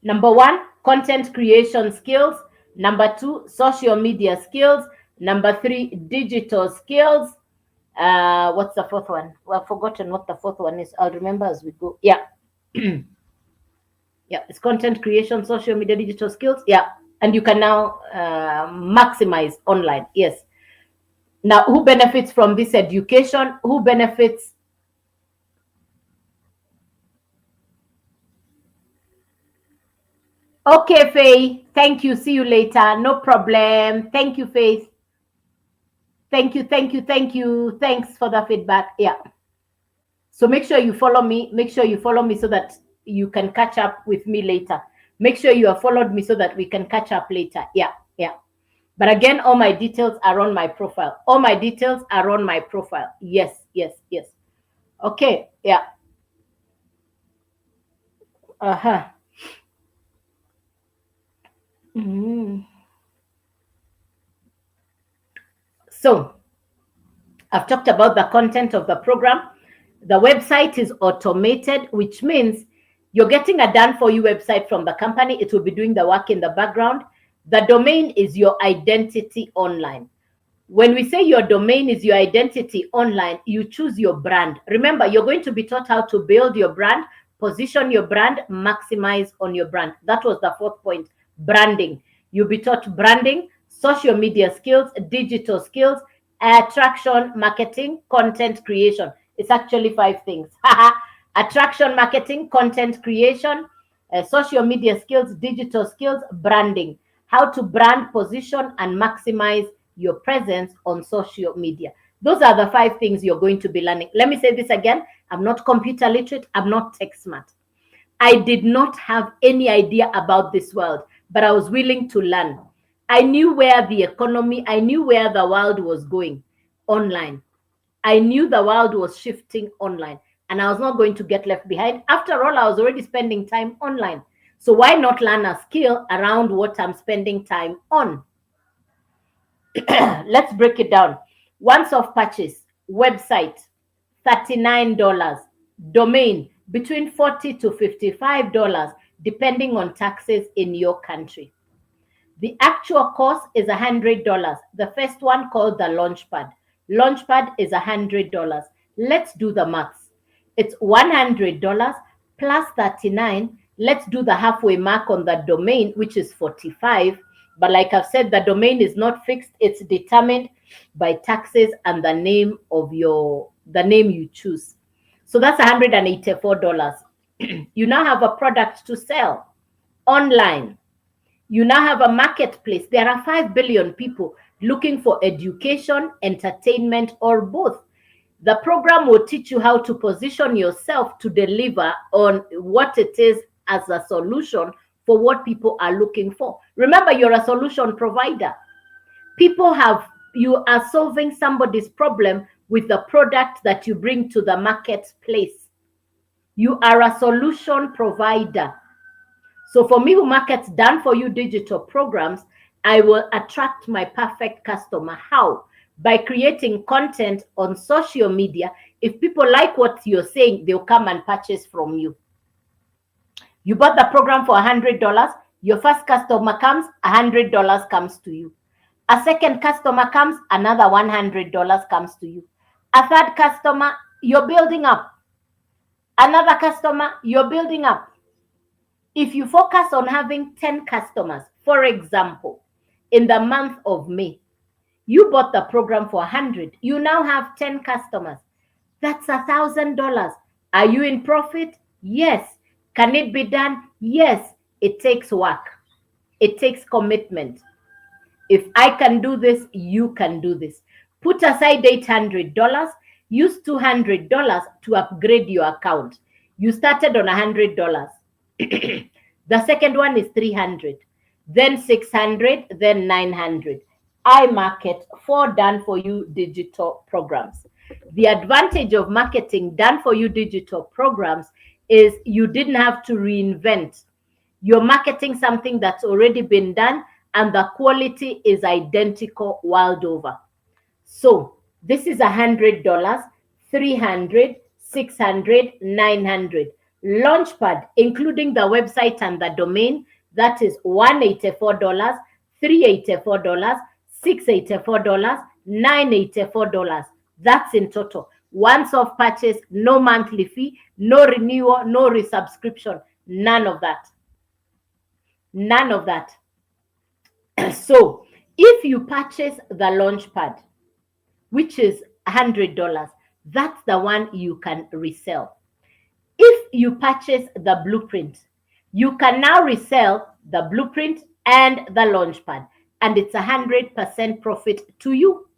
Number 1, content creation skills. Number 2, social media skills. Number 3, digital skills. What's the 4th one? Well, I've forgotten what the 4th one is. I'll remember as we go. Yeah. Yeah, it's content creation, social media, digital skills. Yeah. And you can now maximize online. Yes. Now, who benefits from this education? Who benefits? Okay, Faith. Thank you. See you later. No problem. Thank you, Faith. Thank you. Thanks for the feedback. Yeah. So make sure you follow me. Make sure you follow me so that you can catch up with me later. Make sure you have followed me so that we can catch up later. Yeah. But again, all my details are on my profile. All my details are on my profile. Yes. Okay. Yeah. So I've talked about the content of the program. The website is automated, which means you're getting a done-for-you website from the company. It will be doing the work in the background. The domain is your identity online. When we say your domain is your identity online, you choose your brand. Remember, you're going to be taught how to build your brand, position your brand, maximize on your brand. That was the 4th point, branding. You'll be taught branding, social media skills, digital skills, attraction, marketing, content creation. It's actually 5 things. Attraction, marketing, content creation, social media skills, digital skills, branding. How to brand, position, and maximize your presence on social media. Those are the 5 things you're going to be learning. Let me say this again. I'm not computer literate. I'm not tech smart. I did not have any idea about this world, but I was willing to learn. I knew where the economy, I knew where the world was going online. I knew the world was shifting online, and I was not going to get left behind. After all, I was already spending time online. So why not learn a skill around what I'm spending time on? Let's break it down. Once off purchase, website, $39. Domain, between $40 to $55, depending on taxes in your country. The actual cost is $100. The first one called the Launchpad. Launchpad is $100. Let's do the maths. It's $100 plus 39 Let's do the halfway mark on the domain, which is 45. But like I've said, the domain is not fixed. It's determined by taxes and the name you choose. So that's $184. You now have a product to sell online. You now have a marketplace. There are 5 billion people looking for education, entertainment, or both. The program will teach you how to position yourself to deliver on what it is as a solution for what people are looking for. Remember, you're a solution provider. You are solving somebody's problem with the product that you bring to the marketplace. You are a solution provider. So for me, who markets done for you digital programs, I will attract my perfect customer. How? By creating content on social media. If people like what you're saying, they'll come and purchase from you. You bought the program for $100. Your first customer comes, $100 comes to you. A second customer comes, another $100 comes to you. A third customer, you're building up. Another customer, you're building up. If you focus on having 10 customers, for example, in the month of May, you bought the program for 100. You now have 10 customers. That's $1,000. Are you in profit? Yes. Can it be done? Yes. It takes work. It takes commitment. If I can do this, you can do this. Put aside $800. Use $200 to upgrade your account. You started on $100. The second one is $300, then $600, then $900. I market 4 done for you digital programs. The advantage of marketing done for you digital programs is you didn't have to reinvent. You're marketing something that's already been done and the quality is identical world over. So this is $100, $300, $600, $900. Launchpad, including the website and the domain, that is $184, $384, $684, $984. That's in total. Once off purchase, no monthly fee, no renewal, no resubscription, none of that. None of that. So if you purchase the Launchpad, which is $100, that's the one you can resell. If you purchase the blueprint, you can now resell the blueprint and the Launchpad, and it's 100% profit to you.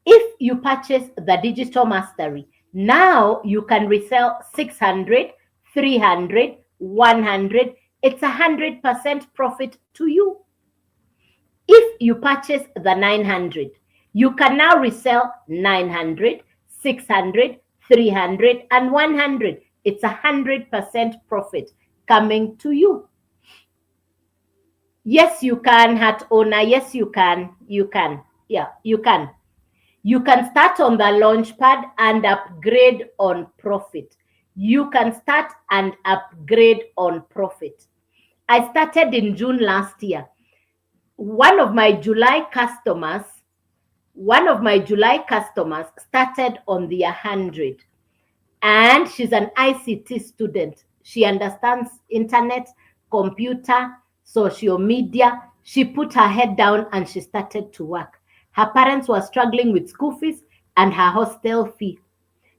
If you purchase the digital mastery, now you can resell 600, 300, 100. It's 100% profit to you. If you purchase the 900, you can now resell 900, 600, 300, and 100. It's 100% profit coming to you. Yes, you can, hat owner. Yes, you can. You can. Yeah, you can. You can start on the Launchpad and upgrade on profit. You can start and upgrade on profit. I started in June last year. One of my July customers started on the 100, and she's an ICT student. She understands internet, computer, social media. She put her head down and she started to work. Her parents were struggling with school fees and her hostel fee.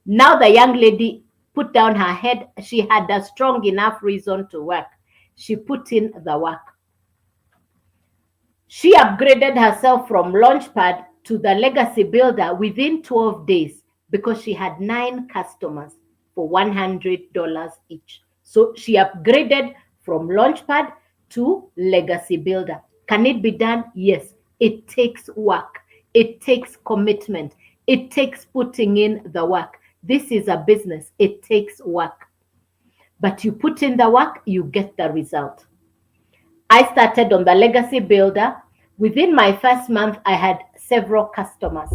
Now the young lady put down her head. She had a strong enough reason to work. She put in the work. She upgraded herself from Launchpad to the Legacy Builder within 12 days because she had 9 customers for $100 each. So she upgraded from Launchpad to Legacy Builder. Can it be done? Yes. It takes work. It takes commitment. It takes putting in the work. This is a business. It takes work. But you put in the work, you get the result. I started on the Legacy Builder. Within my first month, I had several customers.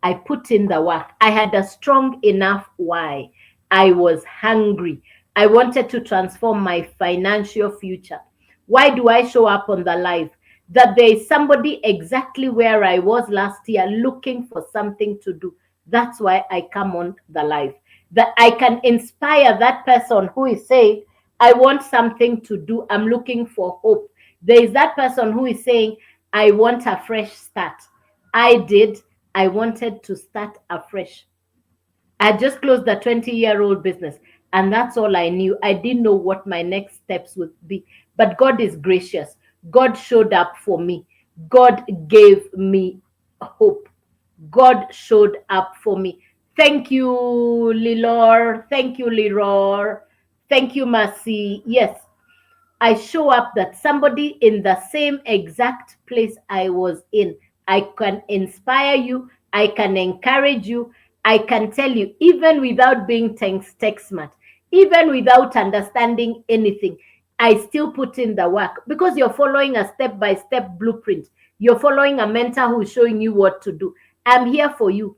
I put in the work. I had a strong enough why. I was hungry. I wanted to transform my financial future. Why do I show up on the live? That there is somebody exactly where I was last year looking for something to do. That's why I come on the live. That I can inspire that person who is saying, I want something to do. I'm looking for hope. There is that person who is saying, I want a fresh start. I did. I wanted to start afresh. I just closed the 20-year-old business, and that's all I knew. I didn't know what my next steps would be. But God is gracious. God showed up for me. God gave me hope. God showed up for me. Thank you, Lilor. Thank you, Leroy. Thank you, Mercy. Yes, I show up that somebody in the same exact place I was in, I can inspire you, I can encourage you, I can tell you, even without being tech smart, even without understanding anything, I still put in the work because you're following a step-by-step blueprint. You're following a mentor who's showing you what to do. I'm here for you.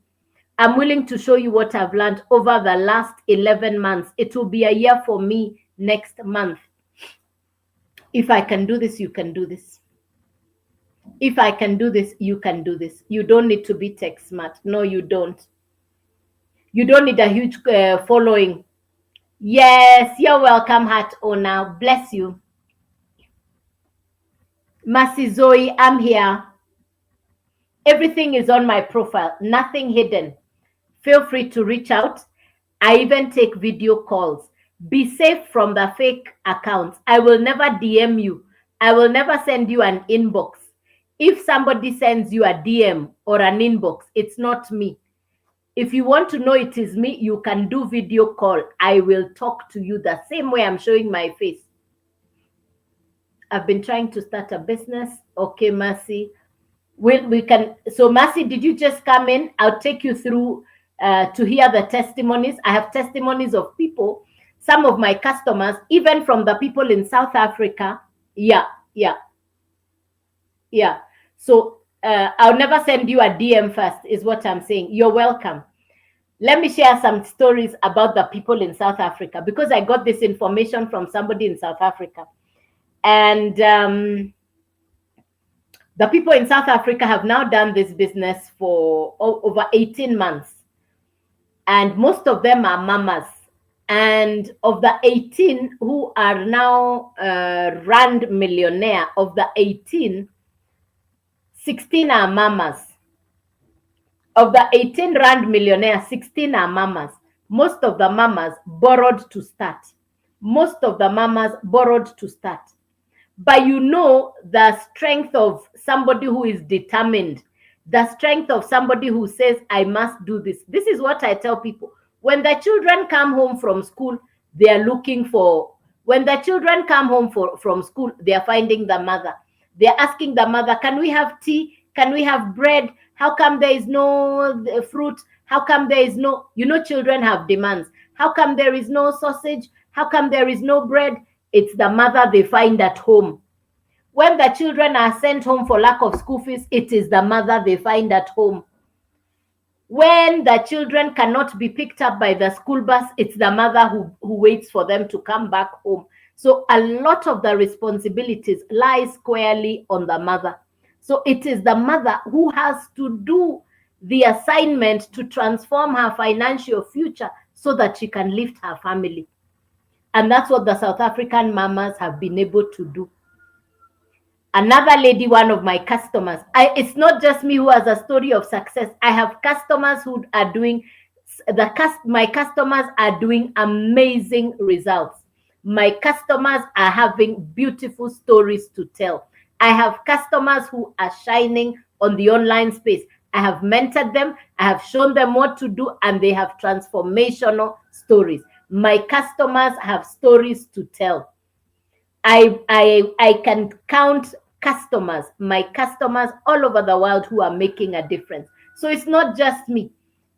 I'm willing to show you what I've learned over the last 11 months. It will be a year for me next month. If I can do this, you can do this. If I can do this, you can do this. You don't need to be tech smart. No, you don't. You don't need a huge following. Yes, you're welcome, heart owner. Bless you. Mercy Zoe, I'm here. Everything is on my profile, nothing hidden. Feel free to reach out. I even take video calls. Be safe from the fake accounts. I will never DM you. I will never send you an inbox. If somebody sends you a DM or an inbox, it's not me. If you want to know it is me, you can do video call. I will talk to you the same way I'm showing my face. I've been trying to start a business. Okay, Mercy. We can. So, Mercy, did you just come in? I'll take you through to hear the testimonies. I have testimonies of people, some of my customers, even from the people in South Africa. Yeah. So I'll never send you a DM first, is what I'm saying. You're welcome. Let me share some stories about the people in South Africa because I got this information from somebody in South Africa. And the people in South Africa have now done this business for over 18 months. And most of them are mamas. And of the 18 who are now Rand millionaire, of the 18, 16 are mamas. Of the 18 Rand millionaires, 16 are mamas. Most of the mamas borrowed to start. Most of the mamas borrowed to start. But you know the strength of somebody who is determined, the strength of somebody who says, I must do this. This is what I tell people. When the children come home from school, they are looking for, when the children come home from school, they are finding the mother. They are asking the mother, can we have tea? Can we have bread? How come there is no fruit? How come there is no, children have demands. How come there is no sausage? How come there is no bread? It's the mother they find at home. When the children are sent home for lack of school fees, it is the mother they find at home. When the children cannot be picked up by the school bus, it's the mother who waits for them to come back home. So a lot of the responsibilities lie squarely on the mother. So it is the mother who has to do the assignment to transform her financial future so that she can lift her family. And that's what the South African mamas have been able to do. Another lady, one of my customers, it's not just me who has a story of success. I have customers who are doing, my customers are doing amazing results. My customers are having beautiful stories to tell. I have customers who are shining on the online space. I have mentored them. I have shown them what to do, and they have transformational stories. My customers have stories to tell. I can count customers, my customers all over the world who are making a difference. So it's not just me.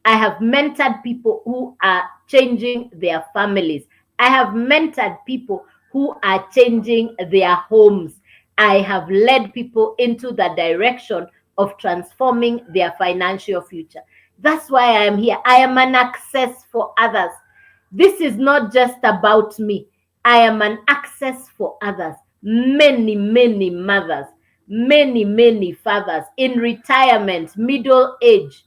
I have mentored people who are changing their families. I have mentored people who are changing their homes. I have led people into the direction of transforming their financial future. That's why I am here. I am an access for others. This is not just about me. I am an access for others. Many, many mothers, many, many fathers in retirement, middle age,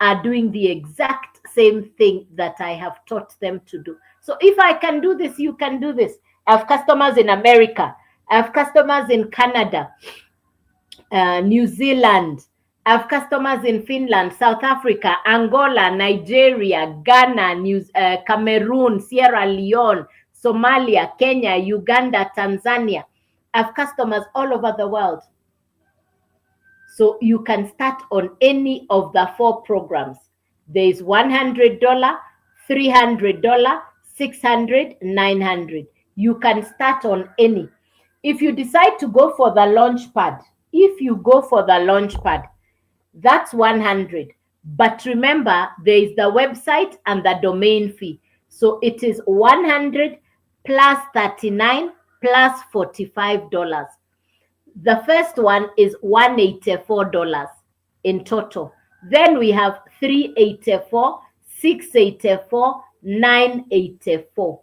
are doing the exact same thing that I have taught them to do. So if I can do this, you can do this. I have customers in America. I have customers in Canada, New Zealand. I have customers in Finland, South Africa, Angola, Nigeria, Ghana, Cameroon, Sierra Leone, Somalia, Kenya, Uganda, Tanzania. I have customers all over the world. So you can start on any of the 4 programs. There is $100, $300, $600, $900. You can start on any. If you decide to go for the launch pad, that's $100. But remember, there is the website and the domain fee. So it is $100 plus $39 plus $45. The first one is $184 in total. Then we have $384, $684, $984.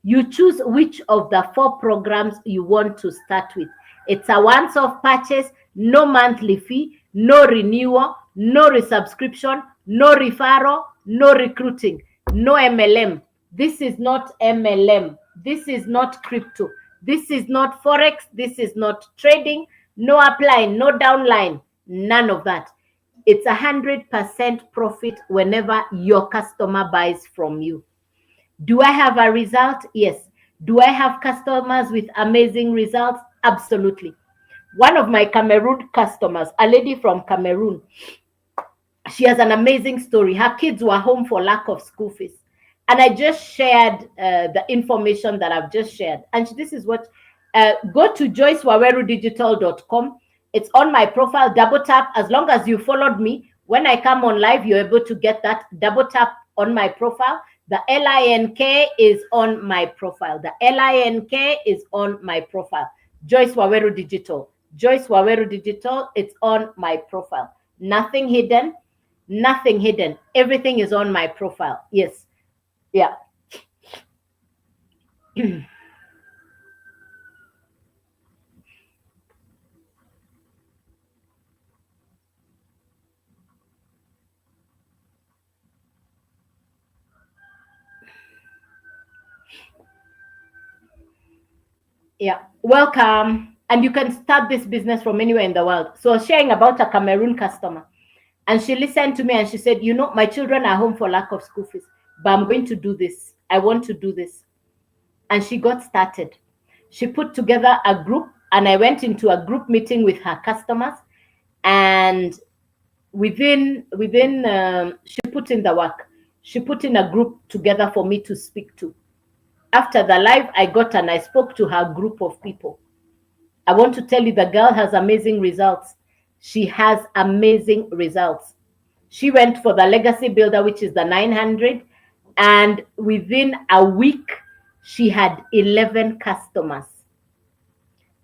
You choose which of the 4 programs you want to start with. It's a once-off purchase, no monthly fee, no renewal, no resubscription, no referral, no recruiting, no MLM. This is not MLM. This is not crypto. This is not Forex. This is not trading. No upline, no downline, none of that. It's 100% profit whenever your customer buys from you. Do I have a result? Yes. Do I have customers with amazing results? Absolutely. One of my Cameroon customers, a lady from Cameroon, she has an amazing story. Her kids were home for lack of school fees. And I just shared the information that I've just shared. And this is what, go to joycewawerudigital.com. It's on my profile. Double tap. As long as you followed me, when I come on live, you're able to get that. Double tap on my profile. The LINK is on my profile. The LINK is on my profile. Joyce Waweru Digital. Joyce Waweru Digital, it's on my profile. Nothing hidden. Nothing hidden. Everything is on my profile. Yes. Yeah. Yeah, welcome. And you can start this business from anywhere in the world. So I was sharing about a Cameroon customer, and she listened to me and she said, you know, my children are home for lack of school fees, but I'm going to do this. I want to do this. And she got started. She put together a group, and I went into a group meeting with her customers, and within she put in the work. She put in a group together for me to speak to. After the live, I got and I spoke to her group of people. I want to tell you, the girl has amazing results. She has amazing results. She went for the legacy builder, which is the 900, and within a week, she had 11 customers.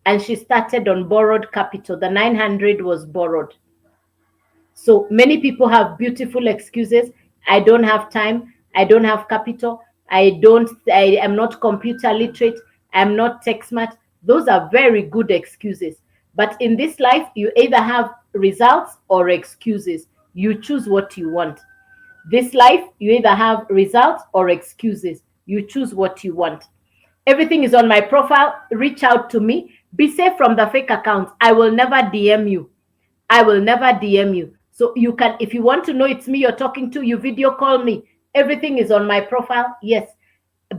And she started on borrowed capital. The 900 was borrowed. So many people have beautiful excuses. I don't have time. I don't have capital. I am not computer literate. I'm not tech smart. Those are very good excuses. But in this life, you either have results or excuses. You choose what you want. This life, you either have results or excuses. You choose what you want. Everything is on my profile. Reach out to me. Be safe from the fake accounts. I will never DM you. I will never DM you. So you can, if you want to know it's me you're talking to, you video call me. Everything is on my profile. Yes.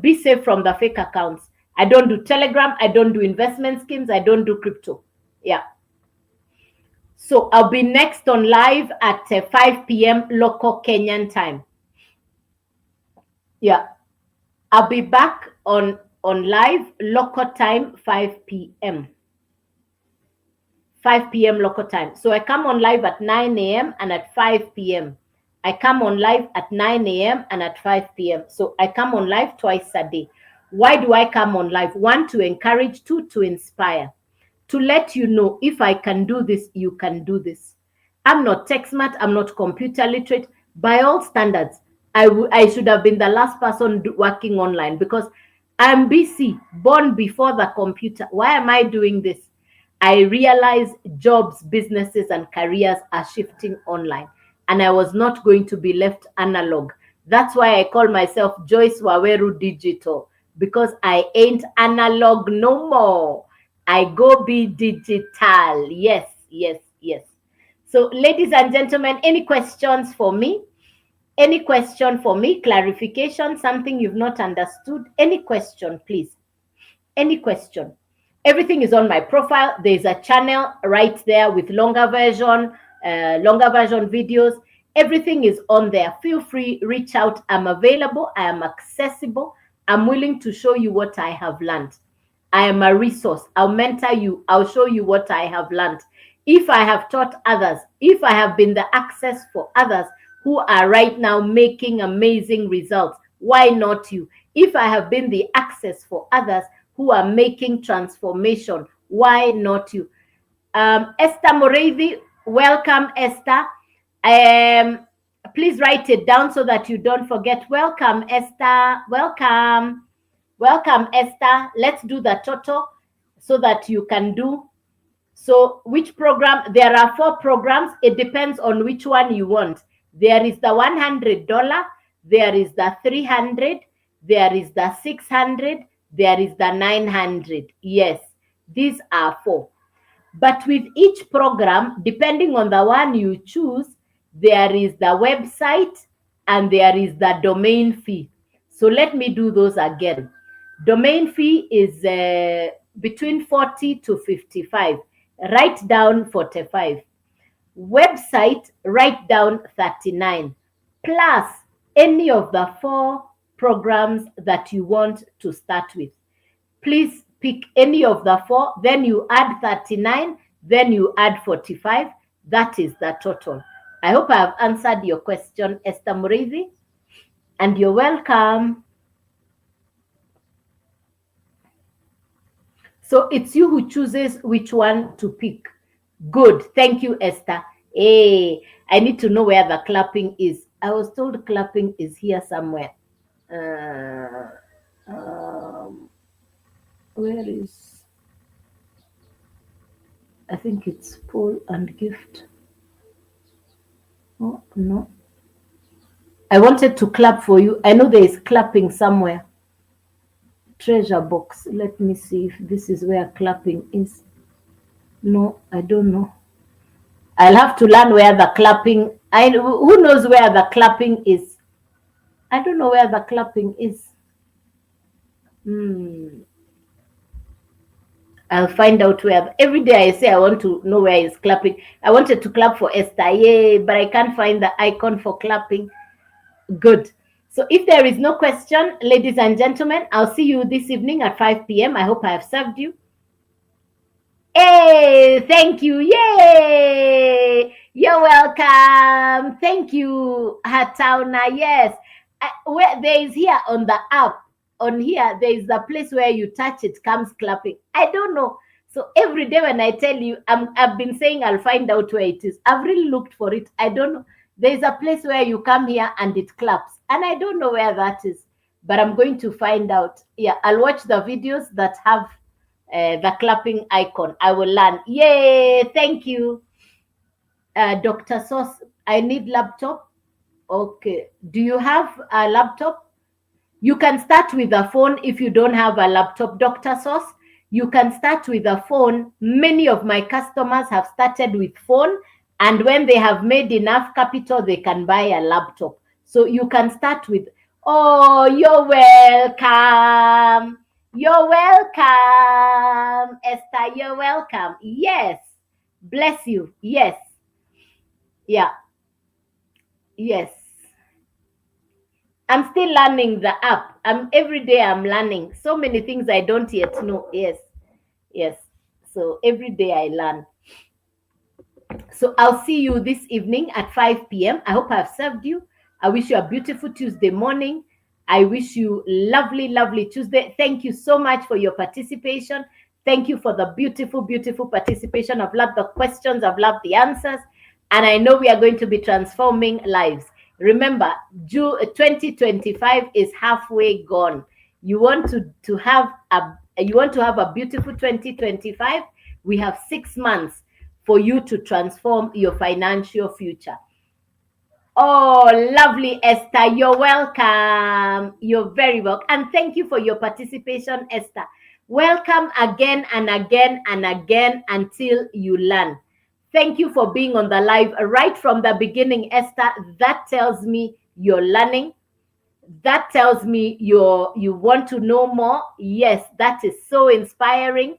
Be safe from the fake accounts. I don't do Telegram. I don't do investment schemes. I don't do crypto. Yeah. So I'll be next on live at 5 p.m. local Kenyan time. Yeah. I'll be back on live local time, 5 p.m. 5 p.m. local time. So I come on live at 9 a.m. and at 5 p.m. I come on live at 9 a.m. and at 5 p.m. So I come on live twice a day. Why do I come on live? 1, to encourage. 2, to inspire. To let you know, if I can do this, you can do this. I'm not tech smart. I'm not computer literate. By all standards, I should have been the last person working online, because I'm BC, born before the computer. Why am I doing this? I realize jobs, businesses, and careers are shifting online, and I was not going to be left analog. That's why I call myself Joyce Waweru Digital. because I ain't analog no more. I go be digital. Yes, yes, yes. So, ladies and gentlemen, any questions for me? Any question for me? Clarification, something you've not understood? Any question, please? Any question? Everything is on my profile. There's a channel right there with longer version videos. Everything is on there. Feel free, reach out. I'm available. I am accessible. I'm willing to show you what I have learned. I am a resource. I'll mentor you. I'll show you what I have learned. If I have taught others, if I have been the access for others who are right now making amazing results, why not you? If I have been the access for others who are making transformation, why not you? Esther Moreidi, welcome, Esther. Please write it down so that you don't forget. Welcome, Esther. Welcome. Welcome, Esther. Let's do the total so that you can do. So which program? There are 4 programs. It depends on which one you want. There is the $100. There is the $300. There is the $600. There is the $900. Yes, these are 4. But with each program, depending on the one you choose, there is the website and there is the domain fee. So let me do those again. Domain fee is between 40 to 55. Write down 45. Website, write down 39. Plus any of the 4 programs that you want to start with. Please pick any of the 4, then you add 39, then you add 45. That is the total. I hope I have answered your question, Esther Murithi, and you're welcome. So it's you who chooses which one to pick. Good. Thank you, Esther. Hey, I need to know where the clapping is. I was told clapping is here somewhere. Where is? I think it's Paul and Gift. Oh, no. I wanted to clap for you. I know there is clapping somewhere. Treasure box. Let me see if this is where clapping is. No, I don't know. I'll have to learn where the clapping. Who knows where the clapping is? I don't know where the clapping is. I'll find out where. Every day I say I want to know where is clapping. I wanted to clap for Esther, yay, but I can't find the icon for clapping. Good. So if there is no question, ladies and gentlemen, I'll see you this evening at 5 p.m. I hope I have served you. Hey, thank you. Yay! You're welcome. Thank you, Hatauna. Yes. Where there is here on the app, on here, there is a place where you touch it, comes clapping. I don't know. So every day when I tell you, I've been saying I'll find out where it is. I've really looked for it. I don't know. There's a place where you come here and it claps. And I don't know where that is. But I'm going to find out. Yeah, I'll watch the videos that have the clapping icon. I will learn. Yay! Thank you. Dr. Sauce, I need laptop. Okay. Do you have a laptop? You can start with a phone if you don't have a laptop. Dr. Sauce, you can start with a phone. Many of my customers have started with phone, and when they have made enough capital, they can buy a laptop. So you can start with, oh, you're welcome. You're welcome, Esther. You're welcome. Yes. Bless you. Yes. Yeah. Yes. I'm still learning the app. Every day I'm learning. So many things I don't yet know. Yes. Yes. So every day I learn. So I'll see you this evening at 5 p.m. I hope I've served you. I wish you a beautiful Tuesday morning. I wish you lovely, lovely Tuesday. Thank you so much for your participation. Thank you for the beautiful, beautiful participation. I've loved the questions. I've loved the answers. And I know we are going to be transforming lives. Remember, 2025 is halfway gone. You want to have a beautiful 2025. We have 6 months for you to transform your financial future. Oh, lovely, Esther. You're welcome. You're very welcome. And thank you for your participation, Esther. Welcome again and again and again until you learn. Thank you for being on the live right from the beginning, Esther. That tells me you're learning. That tells me you want to know more. Yes, that is so inspiring.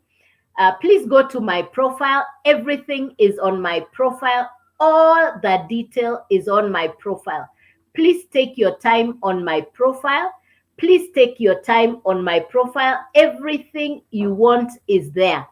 Please go to my profile. Everything is on my profile. All the detail is on my profile. Please take your time on my profile. Please take your time on my profile. Everything you want is there.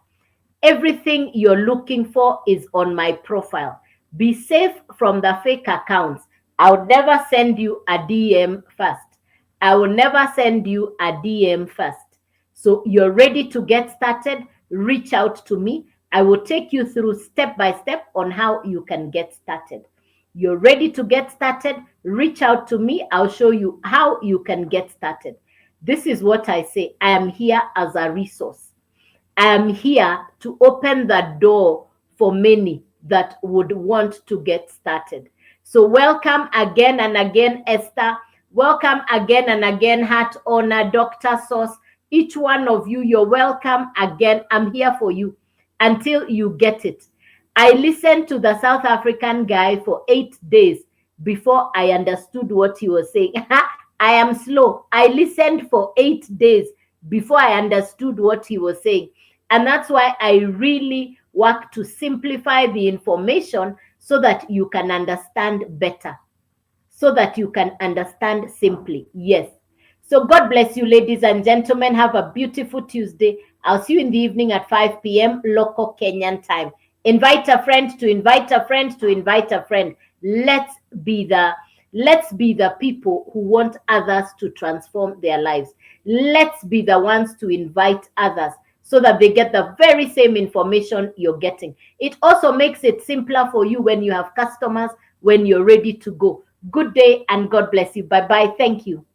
Everything you're looking for is on my profile. Be safe from the fake accounts. I would never send you a DM first. I will never send you a DM first. So you're ready to get started, reach out to me. I will take you through step by step on how you can get started. You're ready to get started, reach out to me. I'll show you how you can get started. This is what I say. I am here as a resource. I am here to open the door for many that would want to get started. So welcome again and again, Esther. Welcome again and again, Heart Owner, Dr. Sauce. Each one of you, you're welcome again. I'm here for you until you get it. I listened to the South African guy for 8 days before I understood what he was saying. I am slow. I listened for 8 days before I understood what he was saying. And that's why I really work to simplify the information so that you can understand better, so that you can understand simply. Yes. So God bless you, ladies and gentlemen. Have a beautiful Tuesday. I'll see you in the evening at 5 p.m. local Kenyan time. Invite a friend to invite a friend to invite a friend. Let's be the people who want others to transform their lives. Let's be the ones to invite others so that they get the very same information you're getting. It also makes it simpler for you when you have customers, when you're ready to go. Good day and God bless you. Bye-bye. Thank you.